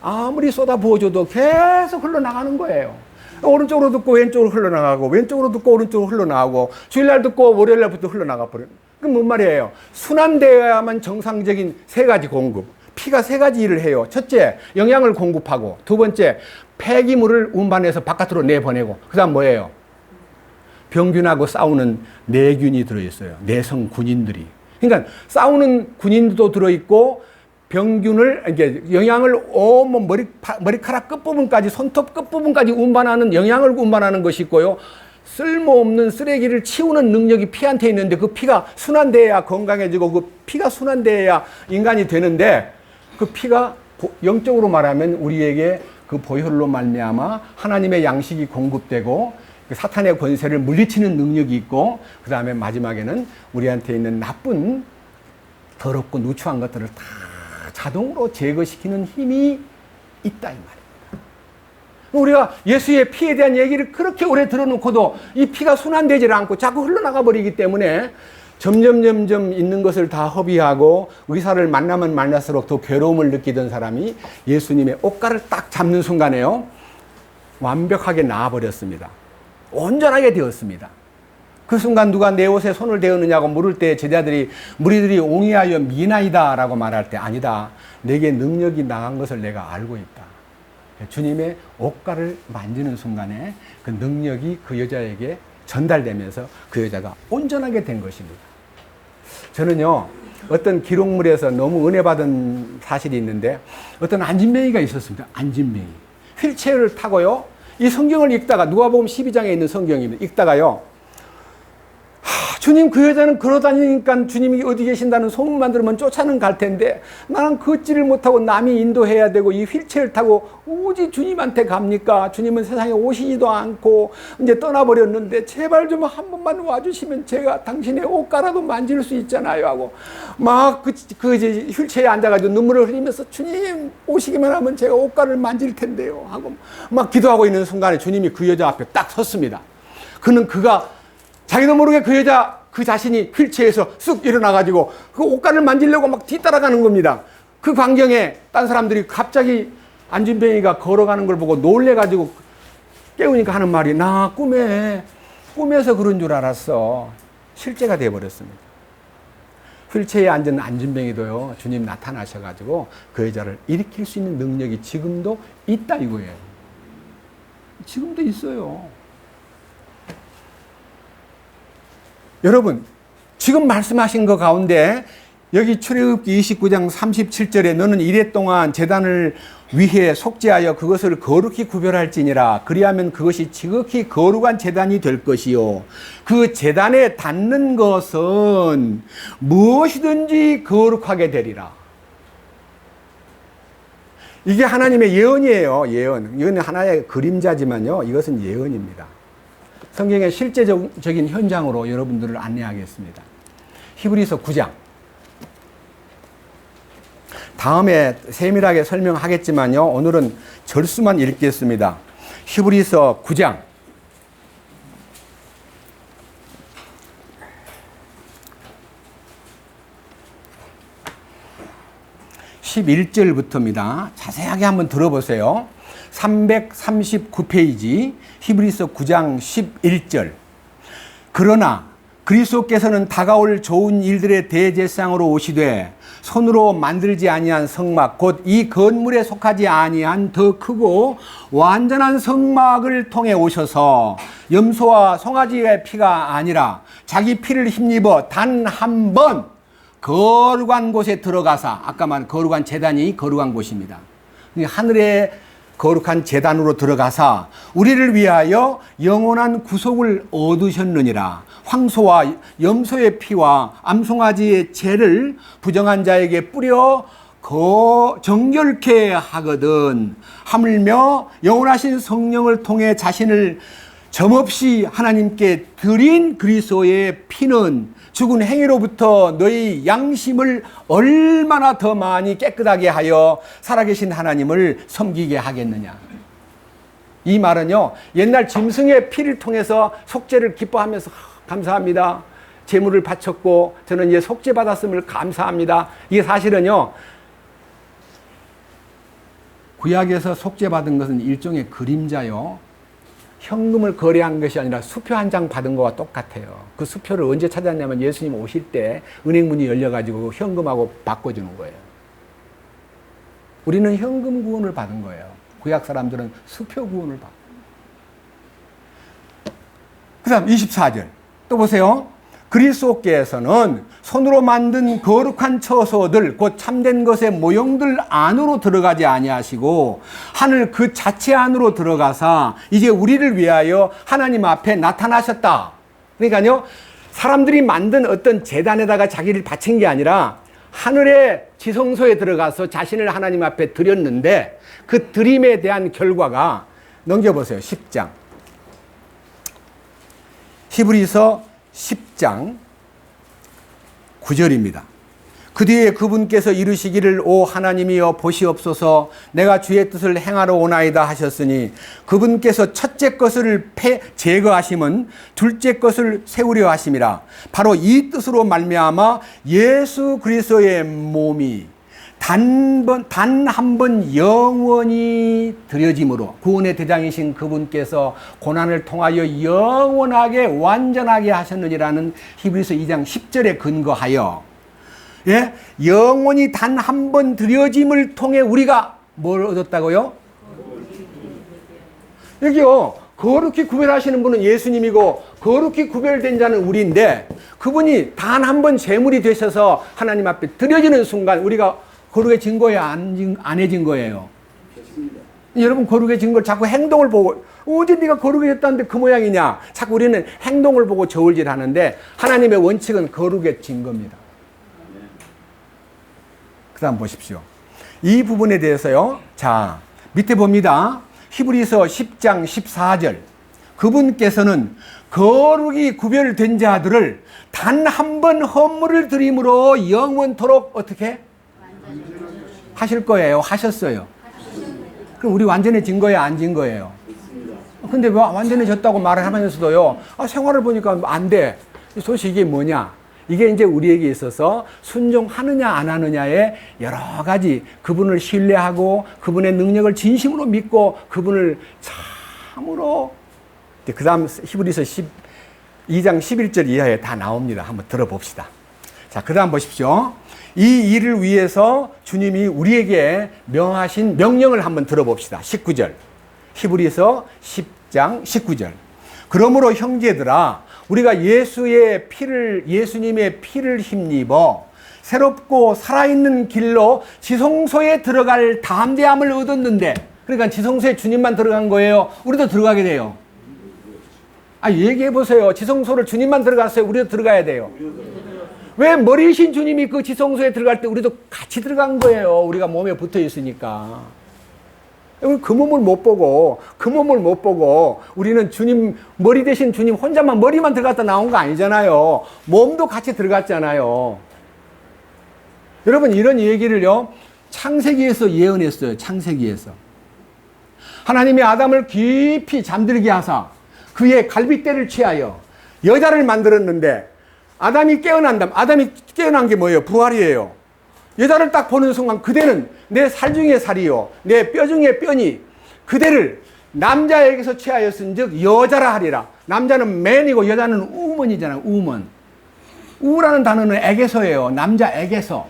아무리 쏟아 부어줘도 계속 흘러나가는 거예요. 오른쪽으로 듣고 왼쪽으로 흘러나가고 왼쪽으로 듣고 오른쪽으로 흘러나가고 주일날 듣고 월요일날부터 흘러나가 버려요. 그건 뭔 말이에요? 순환되어야만 정상적인 세 가지 공급. 피가 세 가지 일을 해요. 첫째, 영양을 공급하고, 두 번째, 폐기물을 운반해서 바깥으로 내보내고, 그 다음 뭐예요? 병균하고 싸우는 내균이 들어있어요. 내성 군인들이. 그러니까 싸우는 군인도 들어있고 병균을 이게 영양을 온몸 머리카락 끝부분까지 손톱 끝부분까지 운반하는 영양을 운반하는 것이 있고요. 쓸모없는 쓰레기를 치우는 능력이 피한테 있는데 그 피가 순환돼야 건강해지고 그 피가 순환돼야 인간이 되는데 그 피가 영적으로 말하면 우리에게 그 보혈로 말미암아 하나님의 양식이 공급되고 사탄의 권세를 물리치는 능력이 있고 그 다음에 마지막에는 우리한테 있는 나쁜 더럽고 누추한 것들을 다 자동으로 제거시키는 힘이 있다 이 말입니다. 우리가 예수의 피에 대한 얘기를 그렇게 오래 들어놓고도 이 피가 순환되질 않고 자꾸 흘러나가 버리기 때문에 점점 있는 것을 다 허비하고 의사를 만나면 만날수록 더 괴로움을 느끼던 사람이 예수님의 옷가를 딱 잡는 순간에요 완벽하게 나아버렸습니다. 온전하게 되었습니다. 그 순간 누가 내 옷에 손을 대었느냐고 물을 때 제자들이 무리들이 옹이하여 미나이다 라고 말할 때 아니다. 내게 능력이 나간 것을 내가 알고 있다. 주님의 옷가를 만지는 순간에 그 능력이 그 여자에게 전달되면서 그 여자가 온전하게 된 것입니다. 저는요 어떤 기록물에서 너무 은혜 받은 사실이 있는데 어떤 안진뱅이가 있었습니다. 안진뱅이. 휠체어를 타고요 이 성경을 읽다가 누가복음 12장에 있는 성경입니다. 읽다가요 주님 그 여자는 걸어다니니까 주님이 어디 계신다는 소문만 들으면 쫓아는 갈 텐데 나는 걷지를 못하고 남이 인도해야 되고 이 휠체어를 타고 오직 주님한테 갑니까? 주님은 세상에 오시지도 않고 이제 떠나버렸는데 제발 좀 한 번만 와주시면 제가 당신의 옷가라도 만질 수 있잖아요 하고 막 이제 휠체어에 앉아가지고 눈물을 흘리면서 주님 오시기만 하면 제가 옷가를 만질 텐데요 하고 막 기도하고 있는 순간에 주님이 그 여자 앞에 딱 섰습니다. 그가 자기도 모르게 그 여자 그 자신이 휠체어에서 쑥 일어나가지고 그 옷가를 만지려고 막 뒤따라가는 겁니다. 그 광경에 딴 사람들이 갑자기 안진뱅이가 걸어가는 걸 보고 놀래가지고 깨우니까 하는 말이 나 꿈에서 그런 줄 알았어. 실제가 되어버렸습니다. 휠체어에 앉은 안진뱅이도요, 주님 나타나셔가지고 그 여자를 일으킬 수 있는 능력이 지금도 있다 이거예요. 지금도 있어요. 여러분, 지금 말씀하신 것 가운데 여기 출애굽기 29장 37절에 너는 이래 동안 제단을 위해 속죄하여 그것을 거룩히 구별할지니라. 그리하면 그것이 지극히 거룩한 제단이 될 것이요. 그 제단에 닿는 것은 무엇이든지 거룩하게 되리라. 이게 하나님의 예언이에요. 예언. 이건 하나의 그림자지만요. 이것은 예언입니다. 성경의 실제적인 현장으로 여러분들을 안내하겠습니다. 히브리서 9장. 다음에 세밀하게 설명하겠지만요. 오늘은 절수만 읽겠습니다. 히브리서 9장. 11절부터입니다. 자세하게 한번 들어보세요. 339페이지 히브리서 9장 11절. 그러나 그리스도께서는 다가올 좋은 일들의 대제사장으로 오시되 손으로 만들지 아니한 성막 곧 이 건물에 속하지 아니한 더 크고 완전한 성막을 통해 오셔서 염소와 송아지의 피가 아니라 자기 피를 힘입어 단 한 번 거룩한 곳에 들어가사, 아까 말한 거룩한 제단이 거룩한 곳입니다. 하늘의 거룩한 제단으로 들어가사 우리를 위하여 영원한 구속을 얻으셨느니라. 황소와 염소의 피와 암송아지의 죄를 부정한 자에게 뿌려 정결케 하거든. 하물며 영원하신 성령을 통해 자신을 점없이 하나님께 드린 그리스도의 피는 죽은 행위로부터 너희 양심을 얼마나 더 많이 깨끗하게 하여 살아계신 하나님을 섬기게 하겠느냐. 이 말은요, 옛날 짐승의 피를 통해서 속죄를 기뻐하면서 감사합니다. 제물을 바쳤고 저는 이제 속죄 받았음을 감사합니다. 이게 사실은요, 구약에서 속죄 받은 것은 일종의 그림자요. 현금을 거래한 것이 아니라 수표 한 장 받은 거와 똑같아요. 그 수표를 언제 찾았냐면 예수님 오실 때 은행문이 열려가지고 현금하고 바꿔주는 거예요. 우리는 현금 구원을 받은 거예요. 구약 사람들은 수표 구원을 받고. 그 다음 24절 또 보세요. 그리스도께서는 손으로 만든 거룩한 처소들 곧 참된 것의 모형들 안으로 들어가지 아니하시고 하늘 그 자체 안으로 들어가사 이제 우리를 위하여 하나님 앞에 나타나셨다. 그러니까요, 사람들이 만든 어떤 제단에다가 자기를 바친 게 아니라 하늘의 지성소에 들어가서 자신을 하나님 앞에 드렸는데 그 드림에 대한 결과가, 넘겨보세요. 10장 히브리서 10장 9절입니다. 그 뒤에 그분께서 이르시기를 오 하나님이여 보시옵소서 내가 주의 뜻을 행하러 오나이다 하셨으니 그분께서 첫째 것을 제거하심은 둘째 것을 세우려 하심이라. 바로 이 뜻으로 말미암아 예수 그리스도의 몸이 단 한 번 영원히 드려짐으로 구원의 대장이신 그분께서 고난을 통하여 영원하게 완전하게 하셨느니라는 히브리서 2장 10절에 근거하여, 예? 영원히 단 한 번 드려짐을 통해 우리가 뭘 얻었다고요? 여기요, 거룩히 구별하시는 분은 예수님이고 거룩히 구별된 자는 우리인데 그분이 단 한 번 제물이 되셔서 하나님 앞에 드려지는 순간 우리가 거룩해진 거예요? 안 해진 거예요? 여러분, 거룩해진 걸 자꾸 행동을 보고 어제 네가 거룩해졌다는데 그 모양이냐? 자꾸 우리는 행동을 보고 저울질 하는데 하나님의 원칙은 거룩해진 겁니다. 그 다음 보십시오. 이 부분에 대해서요. 자, 밑에 봅니다. 히브리서 10장 14절. 그분께서는 거룩이 구별된 자들을 단 한 번 헌물을 드림으로 영원토록 어떻게? 하실 거예요. 하셨어요. 그럼 우리 완전해진 거예요? 안 진 거예요? 근데 왜 완전해졌다고 말을 하면서도요, 생활을 보니까 안 돼. 도대체 이게 뭐냐? 이게 이제 우리에게 있어서 순종하느냐 안 하느냐의 여러 가지 그분을 신뢰하고 그분의 능력을 진심으로 믿고 그분을 참으로 그 다음 히브리서 2장 11절 이하에 다 나옵니다. 한번 들어봅시다. 자, 그 다음 보십시오. 이 일을 위해서 주님이 우리에게 명하신 명령을 한번 들어봅시다. 19절. 히브리서 10장 19절. 그러므로 형제들아, 우리가 예수님의 피를 힘입어 새롭고 살아있는 길로 지성소에 들어갈 담대함을 얻었는데, 그러니까 지성소에 주님만 들어간 거예요. 우리도 들어가게 돼요. 얘기해 보세요. 지성소를 주님만 들어갔어요. 우리도 들어가야 돼요. 왜 머리이신 주님이 그 지성소에 들어갈 때 우리도 같이 들어간 거예요. 우리가 몸에 붙어 있으니까. 그 몸을 못 보고 우리는 주님, 머리 대신 주님 혼자만 머리만 들어갔다 나온 거 아니잖아요. 몸도 같이 들어갔잖아요. 여러분, 이런 얘기를요, 창세기에서 예언했어요. 창세기에서. 하나님이 아담을 깊이 잠들게 하사 그의 갈빗대를 취하여 여자를 만들었는데, 아담이 깨어난 게 뭐예요? 부활이에요. 여자를 딱 보는 순간 그대는 내 살 중에 살이요 내 뼈 중에 뼈니 그대를 남자에게서 취하였은즉 여자라 하리라. 남자는 man이고 여자는 woman이잖아요. woman. 우라는 단어는 에게서예요. 남자에게서.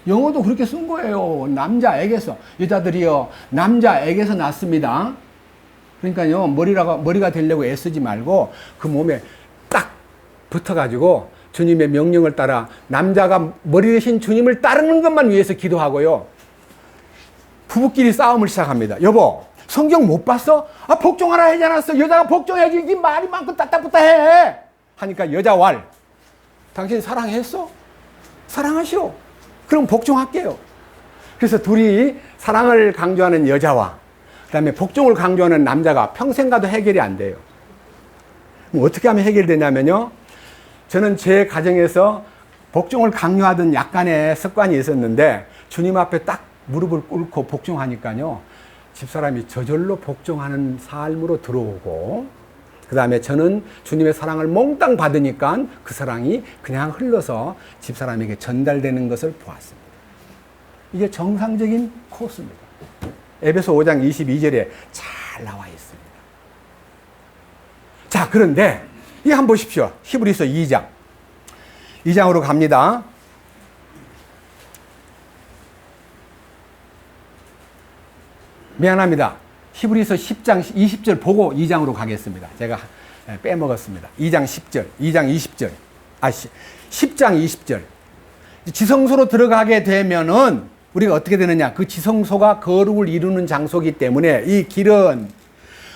영어도 그렇게 쓴 거예요. 남자에게서. 여자들이요, 남자에게서 났습니다. 그러니까요, 머리가 되려고 애쓰지 말고 그 몸에 딱 붙어가지고 주님의 명령을 따라 남자가 머리 대신 주님을 따르는 것만 위해서 기도하고요. 부부끼리 싸움을 시작합니다. 여보, 성경 못 봤어? 복종하라 하지 않았어? 여자가 복종해야지. 이게 말이 많고 따따붙다 해. 하니까 여자 왈. 당신 사랑했어? 사랑하시오. 그럼 복종할게요. 그래서 둘이 사랑을 강조하는 여자와 그다음에 복종을 강조하는 남자가 평생 가도 해결이 안 돼요. 어떻게 하면 해결되냐면요. 저는 제 가정에서 복종을 강요하던 약간의 습관이 있었는데 주님 앞에 딱 무릎을 꿇고 복종하니까요. 집사람이 저절로 복종하는 삶으로 들어오고, 그 다음에 저는 주님의 사랑을 몽땅 받으니까 그 사랑이 그냥 흘러서 집사람에게 전달되는 것을 보았습니다. 이게 정상적인 코스입니다. 에베소 5장 22절에 잘 나와 있습니다. 자, 그런데 이거 한번 보십시오. 히브리서 2장으로 갑니다. 미안합니다. 히브리서 10장 20절 보고 2장으로 가겠습니다. 제가 빼먹었습니다. 2장 10절, 2장 20절, 10장 20절. 지성소로 들어가게 되면은 우리가 어떻게 되느냐? 그 지성소가 거룩을 이루는 장소이기 때문에 이 길은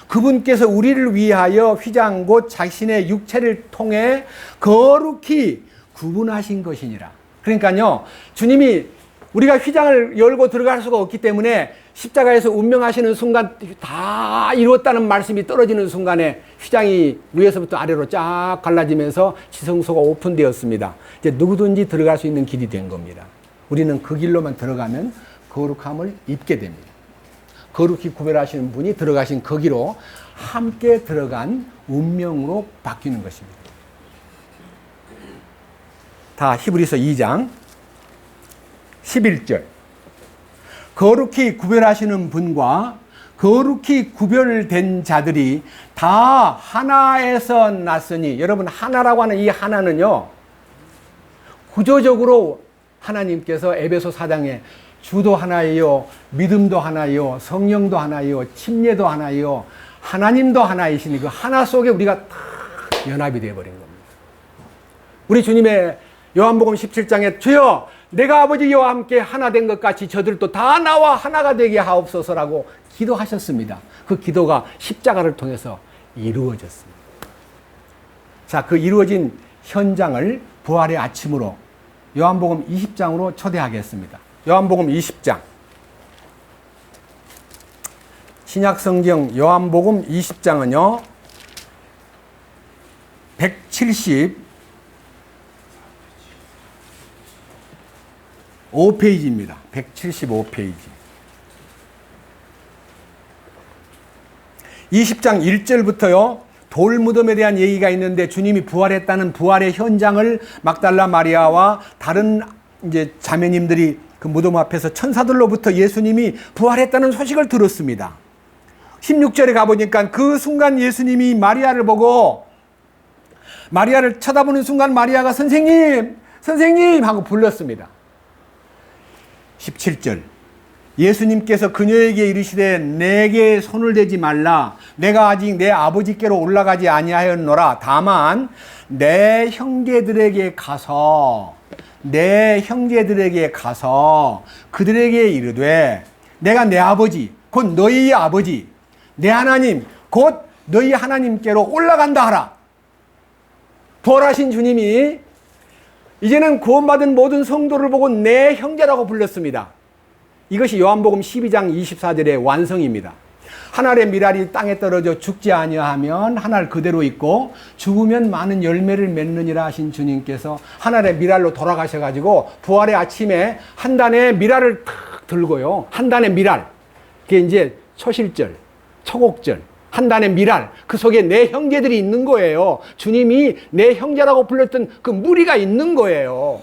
그분께서 우리를 위하여 휘장 곧 자신의 육체를 통해 거룩히 구분하신 것이니라. 그러니까요, 주님이 우리가 휘장을 열고 들어갈 수가 없기 때문에 십자가에서 운명하시는 순간 다 이루었다는 말씀이 떨어지는 순간에 휘장이 위에서부터 아래로 쫙 갈라지면서 지성소가 오픈되었습니다. 이제 누구든지 들어갈 수 있는 길이 된 겁니다. 우리는 그 길로만 들어가면 거룩함을 입게 됩니다. 거룩히 구별하시는 분이 들어가신 거기로 함께 들어간 운명으로 바뀌는 것입니다. 다 히브리서 2장 11절. 거룩히 구별하시는 분과 거룩히 구별된 자들이 다 하나에서 났으니, 여러분, 하나라고 하는 이 하나는요, 구조적으로 하나님께서 에베소 4장에 주도 하나이요, 믿음도 하나이요, 성령도 하나이요, 침례도 하나이요, 하나님도 하나이시니 그 하나 속에 우리가 다 연합이 되어버린 겁니다. 우리 주님의 요한복음 17장에 주여 내가 아버지와 함께 하나 된 것 같이 저들도 다 나와 하나가 되게 하옵소서라고 기도하셨습니다. 그 기도가 십자가를 통해서 이루어졌습니다. 자, 그 이루어진 현장을 부활의 아침으로 요한복음 20장으로 초대하겠습니다. 요한복음 20장. 신약성경 요한복음 20장은요, 175페이지입니다. 175페이지. 20장 1절부터요, 돌무덤에 대한 얘기가 있는데 주님이 부활했다는 부활의 현장을 막달라 마리아와 다른 이제 자매님들이 그 무덤 앞에서 천사들로부터 예수님이 부활했다는 소식을 들었습니다. 16절에 가보니까 그 순간 예수님이 마리아를 보고 마리아를 쳐다보는 순간 마리아가 선생님, 선생님 하고 불렀습니다. 17절 예수님께서 그녀에게 이르시되 내게 손을 대지 말라. 내가 아직 내 아버지께로 올라가지 아니하였노라. 다만 내 형제들에게 가서 그들에게 이르되 내가 내 아버지 곧 너희의 아버지 내 하나님 곧 너희 하나님께로 올라간다 하라. 부활하신 주님이 이제는 구원받은 모든 성도를 보고 내 형제라고 불렀습니다. 이것이 요한복음 12장 24절의 완성입니다. 한 알의 밀알이 땅에 떨어져 죽지 아니하면 한 알 그대로 있고 죽으면 많은 열매를 맺느니라 하신 주님께서 한 알의 밀알로 돌아가셔가지고 부활의 아침에 한 단의 밀알을 탁 들고요. 한 단의 밀알. 그게 이제 초실절, 초곡절. 한 단의 밀알. 그 속에 내 형제들이 있는 거예요. 주님이 내 형제라고 불렀던 그 무리가 있는 거예요.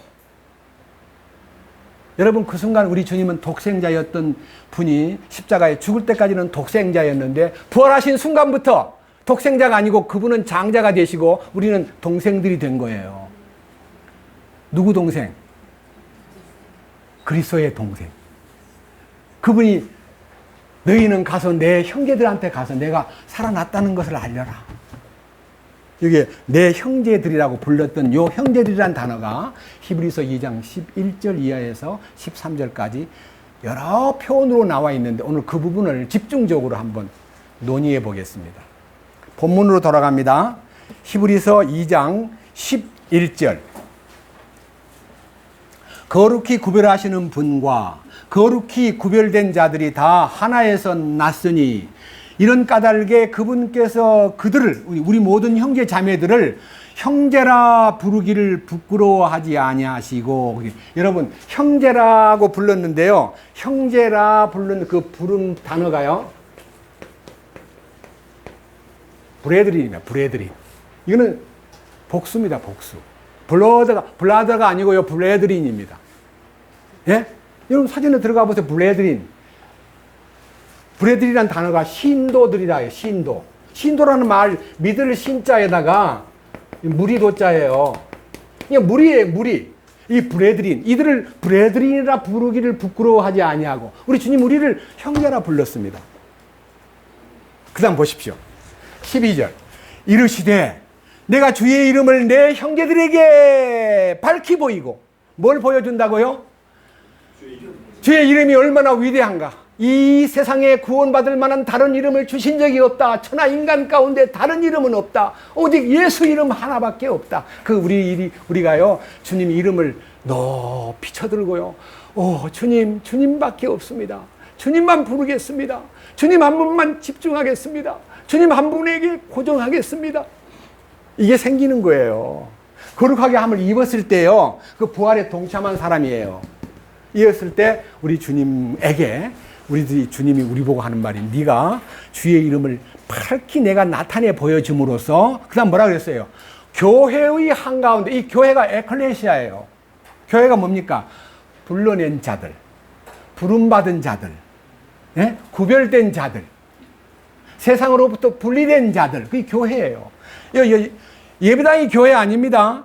여러분 그 순간 우리 주님은 독생자였던 분이 십자가에 죽을 때까지는 독생자였는데 부활하신 순간부터 독생자가 아니고 그분은 장자가 되시고 우리는 동생들이 된 거예요. 누구 동생? 그리스도의 동생. 그분이 너희는 가서 내 형제들한테 가서 내가 살아났다는 것을 알려라. 이게 내 형제들이라고 불렀던 요 형제들이란 단어가 히브리서 2장 11절 이하에서 13절까지 여러 표현으로 나와 있는데 오늘 그 부분을 집중적으로 한번 논의해 보겠습니다. 본문으로 돌아갑니다. 히브리서 2장 11절. 거룩히 구별하시는 분과 거룩히 구별된 자들이 다 하나에서 났으니 이런 까닭에 그분께서 그들을 우리 모든 형제 자매들을 형제라 부르기를 부끄러워하지 아니하시고 여러분 형제라고 불렀는데요. 형제라 부른 그 부른 단어가요. 브레드린입니다. 브레드린. 이거는 복수입니다. 복수. 블라더가 아니고요. 브레드린입니다. 예? 여러분 사진에 들어가 보세요. 브레드린이라는 단어가 신도들이라 해요. 신도. 신도라는 말 믿을 신자에다가 무리도자예요. 그냥 무리예요. 무리. 이 브레드린. 이들을 브레드린이라 부르기를 부끄러워하지 아니하고 우리 주님 우리를 형제라 불렀습니다. 그 다음 보십시오. 12절. 이르시되 내가 주의 이름을 내 형제들에게 밝히 보이고 뭘 보여준다고요? 주의 이름이 얼마나 위대한가. 이 세상에 구원받을 만한 다른 이름을 주신 적이 없다. 천하 인간 가운데 다른 이름은 없다. 오직 예수 이름 하나밖에 없다. 그 우리가요 주님 이름을 높이 쳐들고요. 주님밖에 없습니다. 주님만 부르겠습니다. 주님 한 분만 집중하겠습니다. 주님 한 분에게 고정하겠습니다. 이게 생기는 거예요. 거룩하게 함을 입었을 때요 그 부활에 동참한 사람이에요. 이었을 때 우리 주님에게 주님이 우리 보고 하는 말이 네가 주의 이름을 밝히 내가 나타내 보여줌으로써 그 다음 뭐라 그랬어요? 교회의 한가운데 이 교회가 에클레시아예요. 교회가 뭡니까? 불러낸 자들, 부름받은 자들, 예? 구별된 자들, 세상으로부터 분리된 자들 그게 교회예요. 예배당이 교회 아닙니다.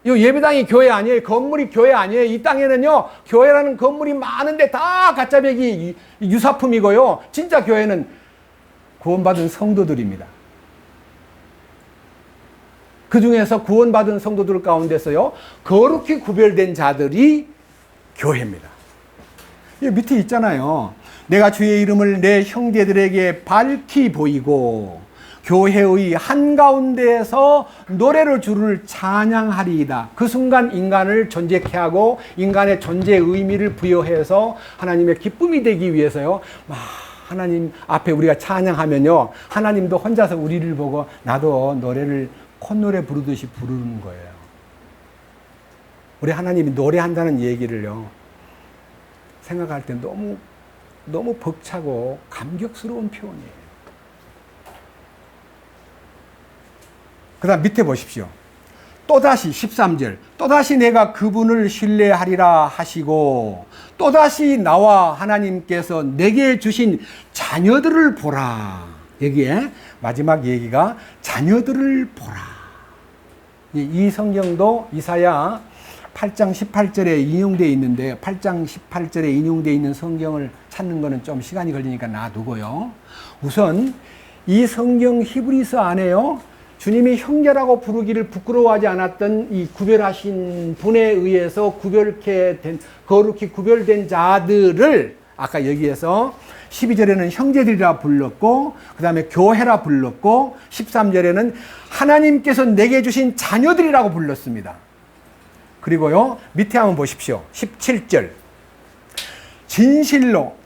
이 예배당이 교회 아니에요. 건물이 교회 아니에요. 이 땅에는요 교회라는 건물이 많은데 다 가짜배기 유사품이고요. 진짜 교회는 구원받은 성도들입니다. 그 중에서 구원받은 성도들 가운데서요 거룩히 구별된 자들이 교회입니다. 이 밑에 있잖아요. 내가 주의 이름을 내 형제들에게 밝히 보이고 교회의 한가운데에서 노래로 주를 찬양하리이다. 그 순간 인간을 존재케 하고 인간의 존재의 의미를 부여해서 하나님의 기쁨이 되기 위해서요. 하나님 앞에 우리가 찬양하면요. 하나님도 혼자서 우리를 보고 나도 노래를 콧노래 부르듯이 부르는 거예요. 우리 하나님이 노래한다는 얘기를요. 생각할 때 너무 벅차고 감격스러운 표현이에요. 그 다음 밑에 보십시오. 또다시 13절. 또다시 내가 그분을 신뢰하리라 하시고 또다시 나와 하나님께서 내게 주신 자녀들을 보라. 여기에 마지막 얘기가 자녀들을 보라. 이 성경도 이사야 8장 18절에 인용되어 있는데 8장 18절에 인용되어 있는 성경을 찾는 거는 좀 시간이 걸리니까 놔두고요. 우선 이 성경 히브리서 안에요. 주님이 형제라고 부르기를 부끄러워하지 않았던 이 구별하신 분에 의해서 거룩히 구별된 자들을 아까 여기에서 12절에는 형제들이라 불렀고 그 다음에 교회라 불렀고 13절에는 하나님께서 내게 주신 자녀들이라고 불렀습니다. 그리고요 밑에 한번 보십시오. 17절 진실로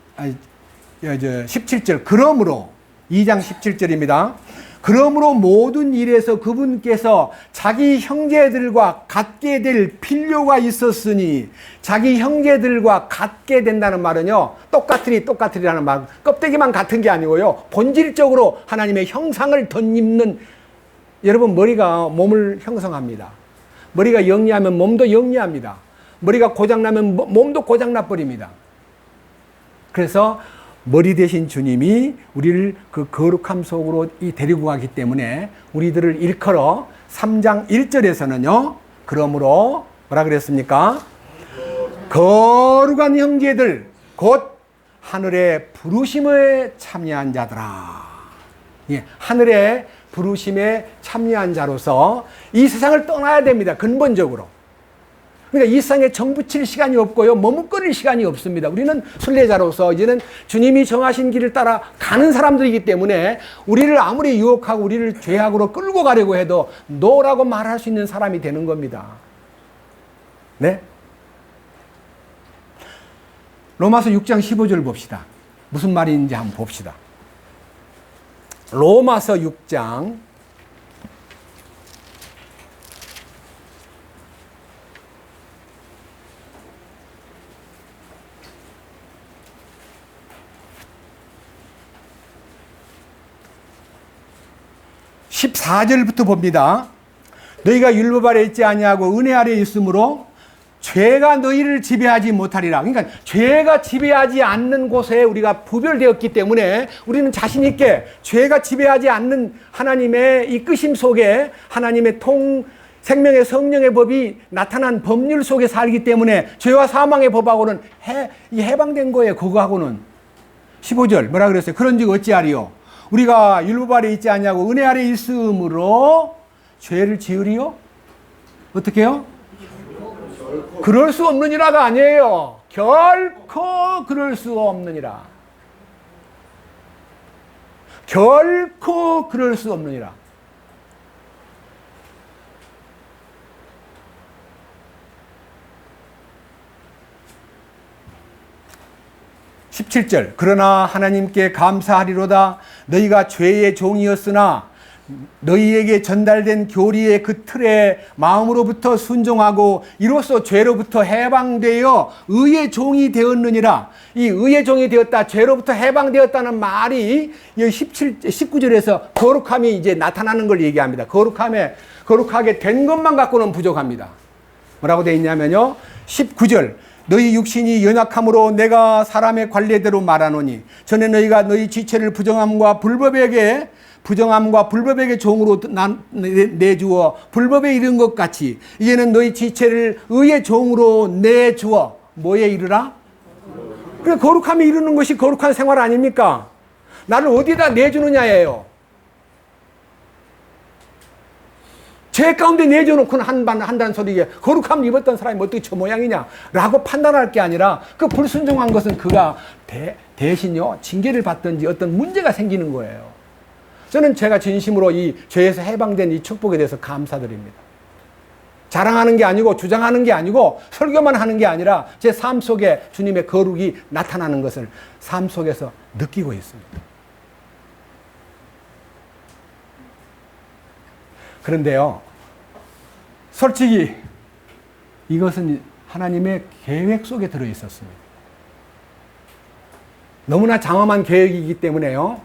17절 그러므로 2장 17절입니다. 그러므로 모든 일에서 그분께서 자기 형제들과 같게 될 필요가 있었으니 자기 형제들과 같게 된다는 말은요 똑같으리라는 말 껍데기만 같은 게 아니고요 본질적으로 하나님의 형상을 덧입는 여러분 머리가 몸을 형성합니다. 머리가 영리하면 몸도 영리합니다. 머리가 고장나면 몸도 고장나버립니다. 그래서 머리 대신 주님이 우리를 그 거룩함 속으로 데리고 가기 때문에 우리들을 일컬어 3장 1절에서는요 그러므로 뭐라 그랬습니까? 거룩한 형제들 곧 하늘의 부르심에 참여한 자들아. 예, 하늘의 부르심에 참여한 자로서 이 세상을 떠나야 됩니다. 근본적으로. 그러니까 이 세상에 정붙일 시간이 없고요. 머뭇거릴 시간이 없습니다. 우리는 순례자로서 이제는 주님이 정하신 길을 따라 가는 사람들이기 때문에 우리를 아무리 유혹하고 우리를 죄악으로 끌고 가려고 해도 노라고 말할 수 있는 사람이 되는 겁니다. 네? 로마서 6장 15절 봅시다. 무슨 말인지 한번 봅시다. 로마서 6장 14절부터 봅니다. 너희가 율법 아래 있지 아니하고 은혜 아래 있으므로 죄가 너희를 지배하지 못하리라. 그러니까 죄가 지배하지 않는 곳에 우리가 부별되었기 때문에 우리는 자신 있게 죄가 지배하지 않는 하나님의 이끄심 속에 하나님의 생명의 성령의 법이 나타난 법률 속에 살기 때문에 죄와 사망의 법하고는 해방된 거예요. 그거하고는. 15절 뭐라 그랬어요? 그런즉 어찌하리요? 우리가 율법 아래 있지 않냐고 은혜 아래 있으므로 죄를 지으리요? 어떻게 해요? 그럴 수 없느니라가 아니에요. 결코 그럴 수 없느니라. 결코 그럴 수 없느니라. (17절) 그러나 하나님께 감사하리로다. 너희가 죄의 종이었으나 너희에게 전달된 교리의 그 틀에 마음으로부터 순종하고 이로써 죄로부터 해방되어 의의 종이 되었느니라. 이 의의 종이 되었다, 죄로부터 해방되었다는 말이 19절에서 거룩함이 이제 나타나는 걸 얘기합니다. 거룩하게 된 것만 갖고는 부족합니다. 뭐라고 되어 있냐면요, 19절 너희 육신이 연약함으로 내가 사람의 관례대로 말하노니 전에 너희가 너희 지체를 부정함과 불법에게 종으로 내주어 불법에 이른 것 같이 이제는 너희 지체를 의의 종으로 내주어 뭐에 이르라? 그래, 거룩함에 이르는 것이 거룩한 생활 아닙니까? 나를 어디다 내주느냐예요. 죄 가운데 내줘놓고는 한다는 소리에 거룩함을 입었던 사람이 어떻게 저 모양이냐 라고 판단할 게 아니라 그 불순종한 것은 그가 대신요 징계를 받든지 어떤 문제가 생기는 거예요. 저는 제가 진심으로 이 죄에서 해방된 이 축복에 대해서 감사드립니다. 자랑하는 게 아니고 주장하는 게 아니고 설교만 하는 게 아니라 제 삶 속에 주님의 거룩이 나타나는 것을 삶 속에서 느끼고 있습니다. 그런데요, 솔직히 이것은 하나님의 계획 속에 들어 있었습니다. 너무나 장엄한 계획이기 때문에요,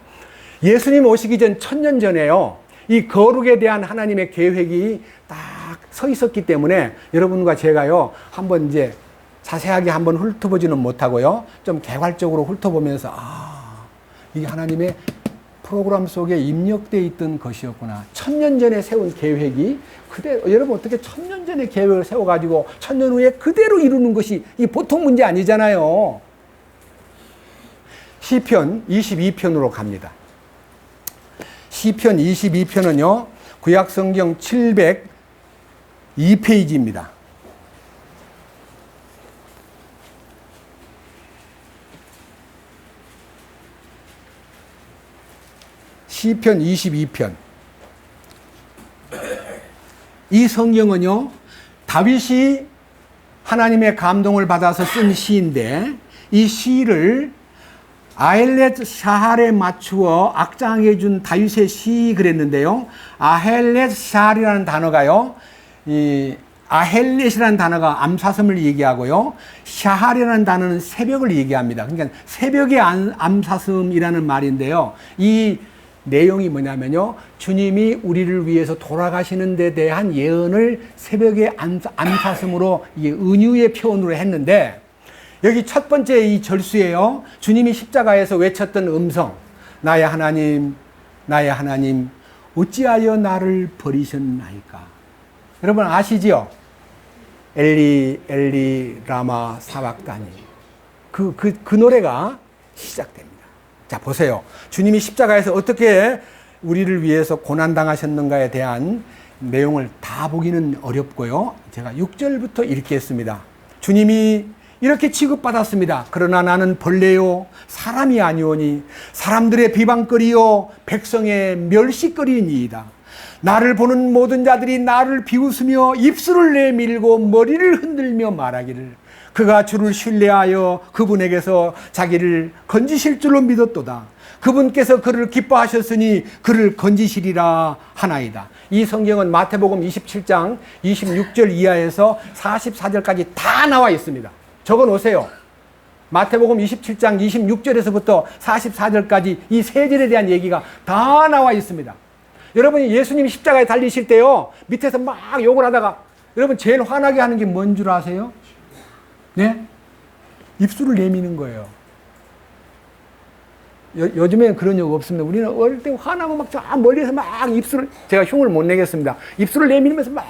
예수님 오시기 전 1000년 전에요, 이 거룩에 대한 하나님의 계획이 딱 서 있었기 때문에 여러분과 제가요, 한번 이제 자세하게 한번 훑어보지는 못하고요, 좀 개괄적으로 훑어보면서, 이게 하나님의 프로그램 속에 입력되어 있던 것이었구나. 1000년 전에 세운 계획이 그대로, 여러분 어떻게 1000년 전에 계획을 세워가지고 1000년 후에 그대로 이루는 것이 이 보통 문제 아니잖아요. 시편 22편으로 갑니다. 시편 22편은요, 구약성경 702페이지입니다. 시편 22편. 이 성경은요, 다윗이 하나님의 감동을 받아서 쓴 시인데, 이 시를 아헬렛 샤할에 맞추어 악장해 준 다윗의 시 그랬는데요. 아헬렛 샤할이라는 단어가요, 이 아헬렛이라는 단어가 암사슴을 얘기하고요, 샤할이라는 단어는 새벽을 얘기합니다. 그러니까 새벽의 암사슴이라는 말인데요. 이 내용이 뭐냐면요, 주님이 우리를 위해서 돌아가시는 데 대한 예언을 새벽의 암사슴으로, 이게 은유의 표현으로 했는데, 여기 첫 번째 이 절수에요, 주님이 십자가에서 외쳤던 음성, 나의 하나님, 나의 하나님, 어찌하여 나를 버리셨나이까. 여러분 아시지요? 엘리 엘리 라마 사박다니. 그 노래가 시작됩니다. 자, 보세요. 주님이 십자가에서 어떻게 우리를 위해서 고난당하셨는가에 대한 내용을 다 보기는 어렵고요, 제가 6절부터 읽겠습니다. 주님이 이렇게 취급받았습니다. 그러나 나는 벌레요 사람이 아니오니 사람들의 비방거리요 백성의 멸시거리니이다. 나를 보는 모든 자들이 나를 비웃으며 입술을 내밀고 머리를 흔들며 말하기를, 그가 주를 신뢰하여 그분에게서 자기를 건지실 줄로 믿었도다. 그분께서 그를 기뻐하셨으니 그를 건지시리라 하나이다. 이 성경은 마태복음 27장 26절 이하에서 44절까지 다 나와 있습니다. 적어 놓으세요. 마태복음 27장 26절에서부터 44절까지 이 세 절에 대한 얘기가 다 나와 있습니다. 여러분이 예수님이 십자가에 달리실 때요, 밑에서 막 욕을 하다가, 여러분 제일 화나게 하는 게 뭔 줄 아세요? 네? 입술을 내미는 거예요. 요즘에는 그런 적 없습니다. 우리는 어릴 때 화나면 막 저 멀리서 막 입술을, 제가 흉을 못 내겠습니다. 입술을 내밀면서 막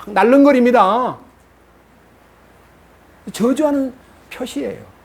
날름거립니다. 저주하는 표시예요.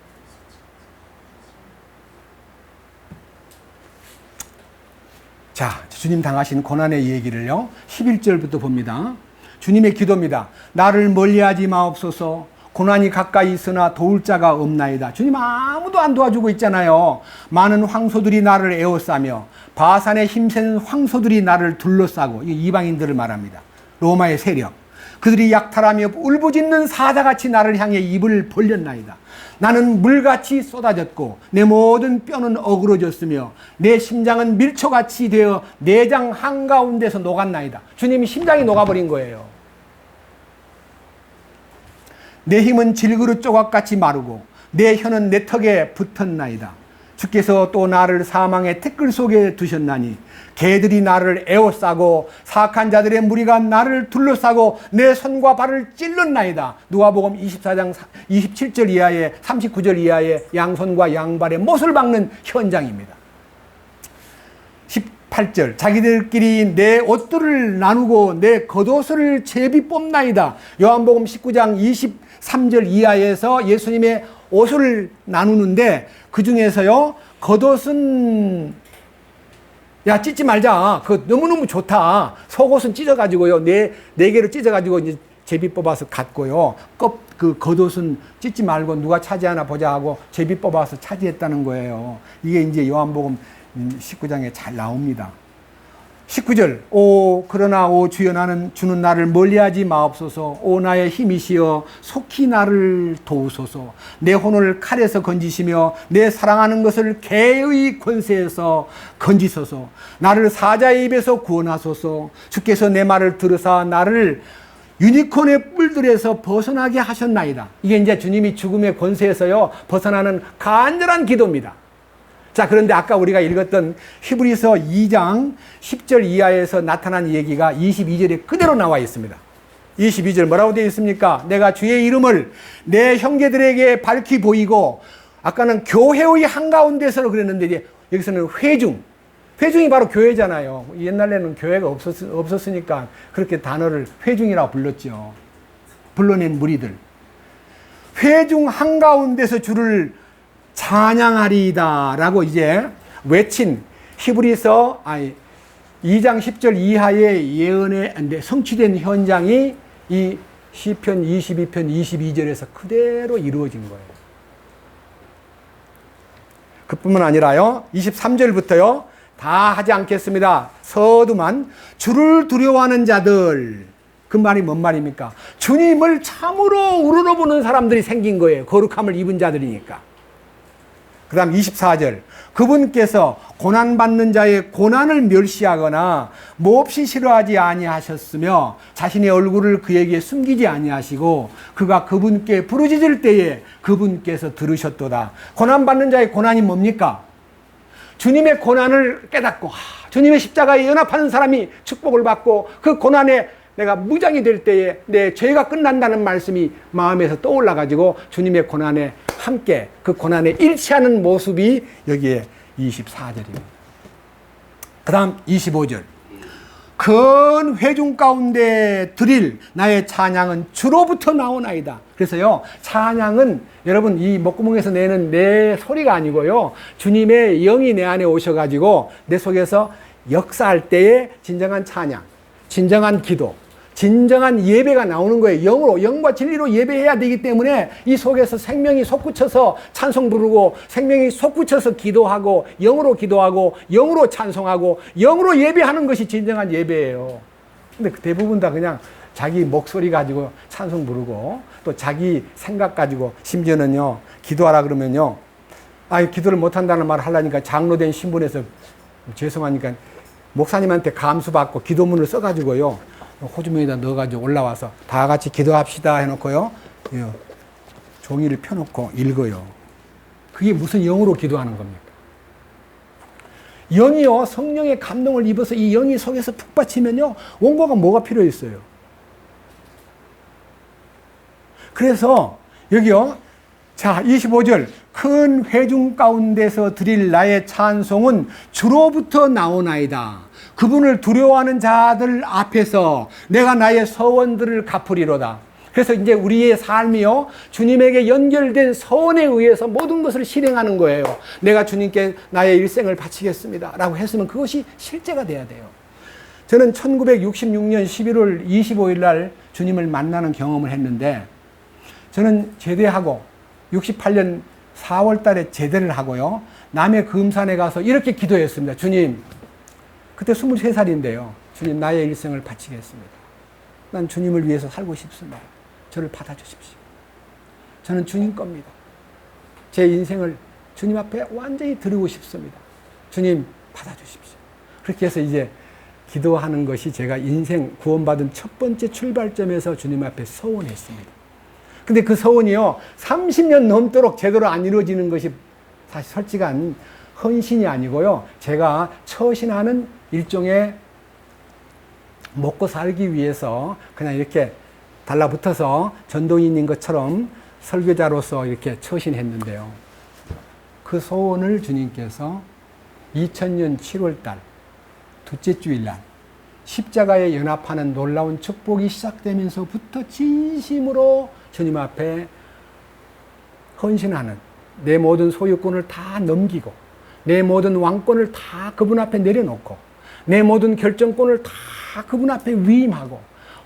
자, 주님 당하신 고난의 얘기를요, 11절부터 봅니다. 주님의 기도입니다. 나를 멀리하지 마옵소서. 고난이 가까이 있으나 도울 자가 없나이다. 주님 아무도 안 도와주고 있잖아요. 많은 황소들이 나를 에워싸며 바산의 힘센 황소들이 나를 둘러싸고, 이방인들을 말합니다. 로마의 세력. 그들이 약탈하며 울부짖는 사자같이 나를 향해 입을 벌렸나이다. 나는 물같이 쏟아졌고 내 모든 뼈는 어그러졌으며 내 심장은 밀초같이 되어 내장 한가운데서 녹았나이다. 주님이 심장이 녹아버린 거예요. 내 힘은 질그릇 조각같이 마르고 내 혀는 내 턱에 붙었나이다. 주께서 또 나를 사망의 태끌 속에 두셨나니 개들이 나를 에워싸고 사악한 자들의 무리가 나를 둘러싸고 내 손과 발을 찔렀나이다. 누가복음 24장 27절 이하에 39절 이하에 양손과 양발에 못을 박는 현장입니다. 18절 자기들끼리 내 옷들을 나누고 내 겉옷을 제비 뽑나이다. 요한복음 19장 23절 이하에서 예수님의 옷을 나누는데, 그 중에서요, 겉옷은 야 찢지 말자, 그 너무너무 좋다. 속옷은 찢어가지고요, 네 개를 찢어가지고 이제 제비 뽑아서 갖고요, 그 겉옷은 찢지 말고 누가 차지하나 보자 하고 제비 뽑아서 차지했다는 거예요. 이게 이제 요한복음 19장에 잘 나옵니다. 19절 그러나 주여 나는 주는 나를 멀리하지 마옵소서. 오 나의 힘이시여 속히 나를 도우소서. 내 혼을 칼에서 건지시며 내 사랑하는 것을 개의 권세에서 건지소서. 나를 사자의 입에서 구원하소서. 주께서 내 말을 들으사 나를 유니콘의 뿔들에서 벗어나게 하셨나이다. 이게 이제 주님이 죽음의 권세에서요 벗어나는 간절한 기도입니다. 자, 그런데 아까 우리가 읽었던 히브리서 2장 10절 이하에서 나타난 얘기가 22절에 그대로 나와 있습니다. 22절 뭐라고 되어 있습니까? 내가 주의 이름을 내 형제들에게 밝히 보이고, 아까는 교회의 한가운데서 그랬는데 이제 여기서는 회중이 바로 교회잖아요. 옛날에는 교회가 없었으니까 그렇게 단어를 회중이라고 불렀죠. 불러낸 무리들. 회중 한가운데서 주를 찬양하리이다 라고 이제 외친 히브리서 2장 10절 이하의 예언에 성취된 현장이 이 시편 22편 22절에서 그대로 이루어진 거예요. 그뿐만 아니라요, 23절부터요, 다 하지 않겠습니다. 서두만 주를 두려워하는 자들. 그 말이 뭔 말입니까? 주님을 참으로 우러러보는 사람들이 생긴 거예요. 거룩함을 입은 자들이니까. 그 다음 24절. 그분께서 고난받는 자의 고난을 멸시하거나 몹시 싫어하지 아니하셨으며 자신의 얼굴을 그에게 숨기지 아니하시고 그가 그분께 부르짖을 때에 그분께서 들으셨도다. 고난받는 자의 고난이 뭡니까? 주님의 고난을 깨닫고 주님의 십자가에 연합하는 사람이 축복을 받고 그 고난에 내가 무장이 될 때에 내 죄가 끝난다는 말씀이 마음에서 떠올라 가지고 주님의 고난에 함께 그 고난에 일치하는 모습이 여기에 24절입니다. 그 다음 25절. 큰 회중 가운데 드릴 나의 찬양은 주로부터 나오나이다. 그래서요, 찬양은 여러분 이 목구멍에서 내는 내 소리가 아니고요, 주님의 영이 내 안에 오셔가지고 내 속에서 역사할 때에 진정한 찬양, 진정한 기도, 진정한 예배가 나오는 거예요. 영으로, 영과 진리로 예배해야 되기 때문에 이 속에서 생명이 솟구쳐서 찬송 부르고, 생명이 솟구쳐서 기도하고, 영으로 찬송하고, 영으로 예배하는 것이 진정한 예배예요. 근데 대부분 다 그냥 자기 목소리 가지고 찬송 부르고, 또 자기 생각 가지고, 심지어는요, 기도하라 그러면요, 기도를 못한다는 말을 하려니까 장로된 신분에서 죄송하니까 목사님한테 감수받고 기도문을 써가지고요, 호주머니에다 넣어가지고 올라와서 다 같이 기도합시다 해놓고요, 종이를 펴놓고 읽어요. 그게 무슨 영으로 기도하는 겁니까? 영이요, 성령의 감동을 입어서 이 영이 속에서 푹 받치면요, 원고가 뭐가 필요 있어요? 그래서 여기요, 자, 25절. 큰 회중 가운데서 드릴 나의 찬송은 주로부터 나오나이다. 그분을 두려워하는 자들 앞에서 내가 나의 서원들을 갚으리로다. 그래서 이제 우리의 삶이요, 주님에게 연결된 서원에 의해서 모든 것을 실행하는 거예요. 내가 주님께 나의 일생을 바치겠습니다 라고 했으면 그것이 실제가 돼야 돼요. 저는 1966년 11월 25일 날 주님을 만나는 경험을 했는데, 저는 제대하고 68년 4월 달에 제대를 하고요, 남해 금산에 가서 이렇게 기도했습니다. 주님, 그때 23살인데요. 주님, 나의 일생을 바치겠습니다. 난 주님을 위해서 살고 싶습니다. 저를 받아주십시오. 저는 주님 겁니다. 제 인생을 주님 앞에 완전히 드리고 싶습니다. 주님, 받아주십시오. 그렇게 해서 이제 기도하는 것이 제가 인생 구원받은 첫 번째 출발점에서 주님 앞에 서원했습니다. 근데 그 서원이요, 30년 넘도록 제대로 안 이루어지는 것이 사실 솔직한 헌신이 아니고요, 제가 처신하는 일종의 먹고 살기 위해서 그냥 이렇게 달라붙어서 전도인인 것처럼 설교자로서 이렇게 처신했는데요. 그 소원을 주님께서 2000년 7월 달 둘째 주일날 십자가에 연합하는 놀라운 축복이 시작되면서부터 진심으로 주님 앞에 헌신하는, 내 모든 소유권을 다 넘기고 내 모든 왕권을 다 그분 앞에 내려놓고 내 모든 결정권을 다 그분 앞에 위임하고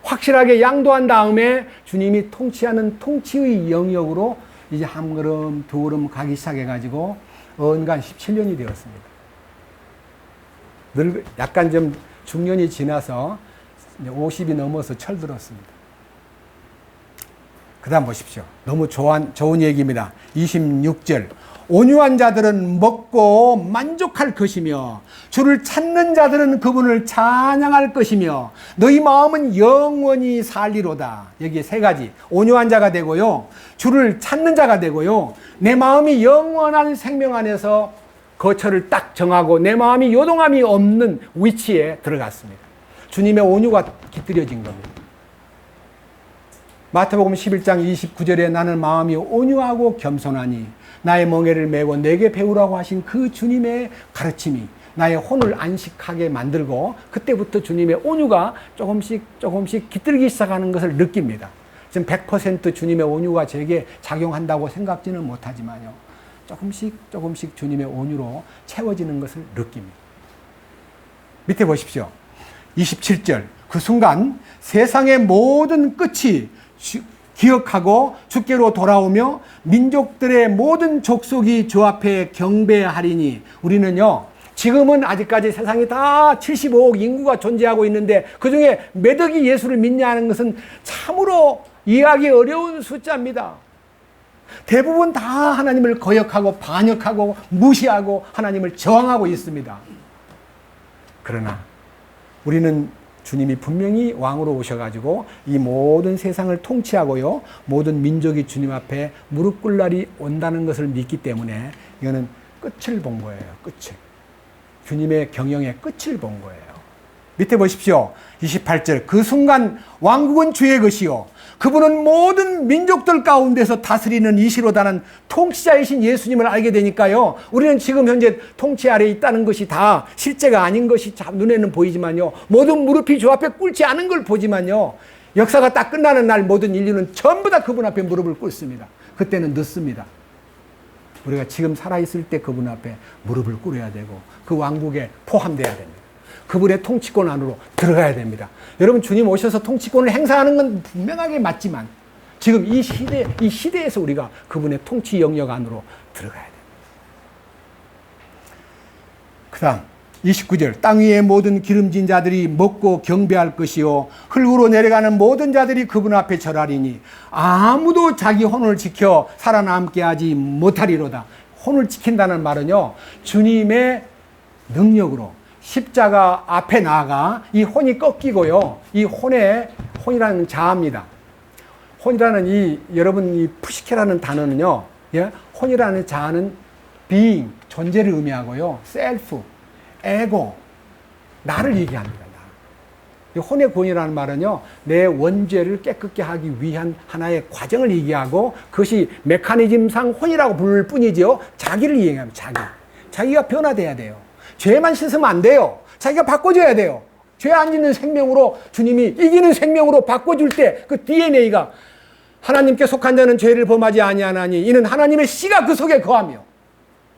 확실하게 양도한 다음에 주님이 통치하는 통치의 영역으로 이제 한 걸음 두 걸음 가기 시작해가지고 언간 17년이 되었습니다. 늘 약간 좀 중년이 지나서 50이 넘어서 철들었습니다. 그 다음 보십시오. 너무 좋은 얘기입니다. 26절. 온유한 자들은 먹고 만족할 것이며 주를 찾는 자들은 그분을 찬양할 것이며 너희 마음은 영원히 살리로다. 여기에 세 가지. 온유한 자가 되고요, 주를 찾는 자가 되고요, 내 마음이 영원한 생명 안에서 거처를 딱 정하고 내 마음이 요동함이 없는 위치에 들어갔습니다. 주님의 온유가 깃들여진 겁니다. 마태복음 11장 29절에 나는 마음이 온유하고 겸손하니 나의 멍에를 메고 내게 배우라고 하신 그 주님의 가르침이 나의 혼을 안식하게 만들고 그때부터 주님의 온유가 조금씩 깃들기 시작하는 것을 느낍니다. 지금 100% 주님의 온유가 제게 작용한다고 생각지는 못하지만요. 조금씩 주님의 온유로 채워지는 것을 느낍니다. 밑에 보십시오. 27절. 그 순간 세상의 모든 끝이 기억하고 주께로 돌아오며 민족들의 모든 족속이 주 앞에 경배하리니 우리는요. 지금은 아직까지 세상이 다 75억 인구가 존재하고 있는데 그중에 몇 억이 예수를 믿냐 하는 것은 참으로 이해하기 어려운 숫자입니다. 대부분 다 하나님을 거역하고 반역하고 무시하고 하나님을 저항하고 있습니다. 그러나 우리는 주님이 분명히 왕으로 오셔가지고 이 모든 세상을 통치하고요. 모든 민족이 주님 앞에 무릎 꿇을 날이 온다는 것을 믿기 때문에 이거는 끝을 본 거예요. 끝을. 주님의 경영의 끝을 본 거예요. 밑에 보십시오. 28절. 그 순간 왕국은 주의 것이요. 그분은 모든 민족들 가운데서 다스리는 이시로다는 통치자이신 예수님을 알게 되니까요. 우리는 지금 현재 통치 아래에 있다는 것이 다 실제가 아닌 것이 눈에는 보이지만요. 모든 무릎이 주 앞에 꿇지 않은 걸 보지만요. 역사가 딱 끝나는 날 모든 인류는 전부 다 그분 앞에 무릎을 꿇습니다. 그때는 늦습니다. 우리가 지금 살아있을 때 그분 앞에 무릎을 꿇어야 되고 그 왕국에 포함되어야 됩니다. 그분의 통치권 안으로 들어가야 됩니다. 여러분 주님 오셔서 통치권을 행사하는 건 분명하게 맞지만 지금 이 시대에서 우리가 그분의 통치 영역 안으로 들어가야 됩니다. 그 다음 29절. 땅 위의 모든 기름진 자들이 먹고 경배할 것이요 흙으로 내려가는 모든 자들이 그분 앞에 절하리니 아무도 자기 혼을 지켜 살아남게 하지 못하리로다. 혼을 지킨다는 말은요 주님의 능력으로 십자가 앞에 나아가 이 혼이 꺾이고요. 이 혼이라는 자아입니다. 혼이라는 여러분 이 푸시케라는 단어는요. 예? 혼이라는 자아는 being, 존재를 의미하고요. self, 에고, 나를 얘기합니다. 이 혼의 구원이라는 말은요. 내 원죄를 깨끗게 하기 위한 하나의 과정을 얘기하고 그것이 메커니즘상 혼이라고 부를 뿐이죠. 자기를 얘기합니다. 자기가 변화돼야 돼요. 죄만 씻으면 안 돼요. 자기가 바꿔줘야 돼요. 죄 안 짓는 생명으로 주님이 이기는 생명으로 바꿔줄 때 그 DNA가 하나님께 속한 자는 죄를 범하지 아니하나니 이는 하나님의 씨가 그 속에 거하며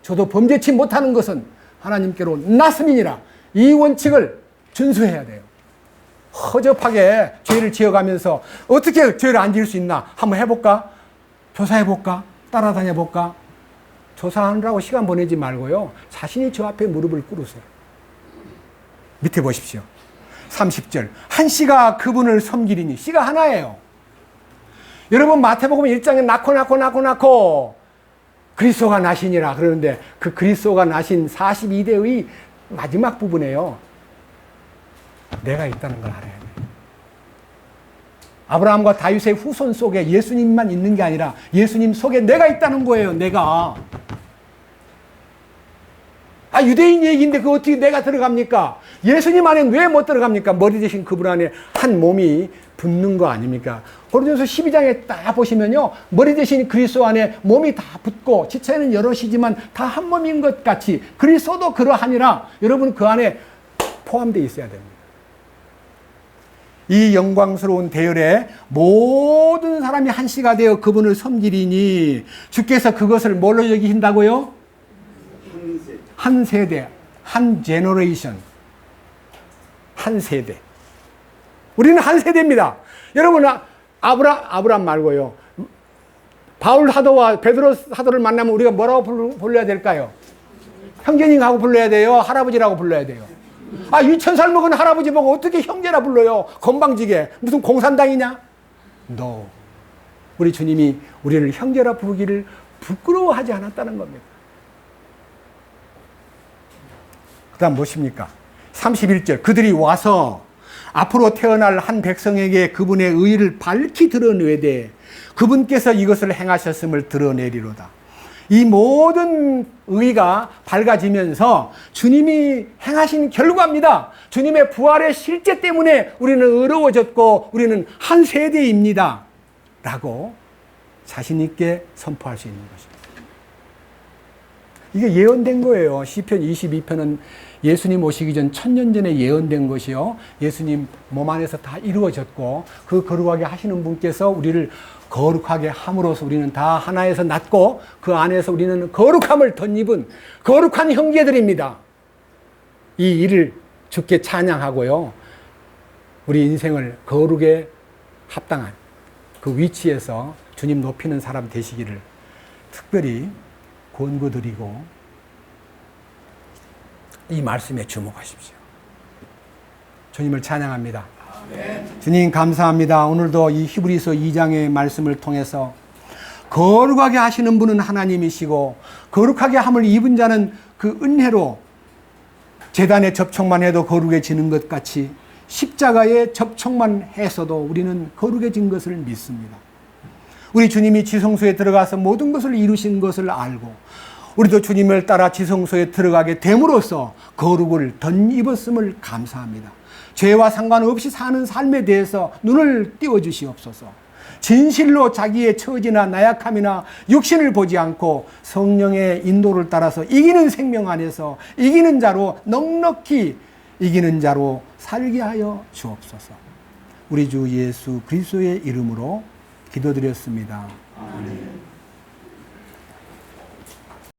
저도 범죄치 못하는 것은 하나님께로 났음이니라. 이 원칙을 준수해야 돼요. 허접하게 죄를 지어가면서 어떻게 죄를 안 지을 수 있나 한번 해볼까? 조사해볼까? 따라다녀볼까? 조사하느라고 시간 보내지 말고요. 자신이 저 앞에 무릎을 꿇으세요. 밑에 보십시오. 30절. 한 씨가 그분을 섬기리니 씨가 하나예요. 여러분 마태복음 1장에 낳고 그리스도가 나시니라 그러는데 그 그리스도가 나신 42대의 마지막 부분에요. 내가 있다는 걸 알아야 돼요. 아브라함과 다윗의 후손 속에 예수님만 있는 게 아니라 예수님 속에 내가 있다는 거예요. 내가. 유대인 얘기인데 그거 어떻게 내가 들어갑니까? 예수님 안에 왜 못 들어갑니까? 머리 대신 그분 안에 한 몸이 붙는 거 아닙니까? 고린도서 12장에 딱 보시면요. 머리 대신 그리스도 안에 몸이 다 붙고 지체는 여럿이지만 다 한 몸인 것 같이 그리스도도 그러하니라. 여러분 그 안에 포함되어 있어야 됩니다. 이 영광스러운 대열에 모든 사람이 한 씨가 되어 그분을 섬기리니 주께서 그것을 뭘로 여기신다고요? 한 세대, 한 제너레이션, 한 세대. 우리는 한 세대입니다. 여러분 아브람 말고요. 바울 사도와 베드로 사도를 만나면 우리가 뭐라고 불러야 될까요? 형제님하고 불러야 돼요? 할아버지라고 불러야 돼요? 2000살 먹은 할아버지 보고 어떻게 형제라 불러요? 건방지게. 무슨 공산당이냐? No. 우리 주님이 우리를 형제라 부르기를 부끄러워하지 않았다는 겁니다. 그 다음 무엇입니까? 31절. 그들이 와서 앞으로 태어날 한 백성에게 그분의 의의를 밝히 드러내되 그분께서 이것을 행하셨음을 드러내리로다. 이 모든 의가 밝아지면서 주님이 행하신 결과입니다. 주님의 부활의 실제 때문에 우리는 의로워졌고 우리는 한 세대입니다. 라고 자신 있게 선포할 수 있는 것입니다. 이게 예언된 거예요. 시편 22편은 예수님 오시기 전 1000년 전에 예언된 것이요. 예수님 몸 안에서 다 이루어졌고 그 거룩하게 하시는 분께서 우리를 거룩하게 함으로써 우리는 다 하나에서 났고 그 안에서 우리는 거룩함을 덧입은 거룩한 형제들입니다. 이 일을 주께 찬양하고요. 우리 인생을 거룩에 합당한 그 위치에서 주님 높이는 사람 되시기를 특별히 권고드리고 이 말씀에 주목하십시오. 주님을 찬양합니다. 아멘. 주님 감사합니다. 오늘도 이 히브리서 2장의 말씀을 통해서 거룩하게 하시는 분은 하나님이시고 거룩하게 함을 입은 자는 그 은혜로 제단에 접촉만 해도 거룩해지는 것 같이 십자가에 접촉만 해서도 우리는 거룩해진 것을 믿습니다. 우리 주님이 지성소에 들어가서 모든 것을 이루신 것을 알고 우리도 주님을 따라 지성소에 들어가게 됨으로써 거룩을 덧입었음을 감사합니다. 죄와 상관없이 사는 삶에 대해서 눈을 띄워주시옵소서. 진실로 자기의 처지나 나약함이나 육신을 보지 않고 성령의 인도를 따라서 이기는 생명 안에서 이기는 자로 넉넉히 이기는 자로 살게 하여 주옵소서. 우리 주 예수 그리스도의 이름으로 기도드렸습니다. 아멘.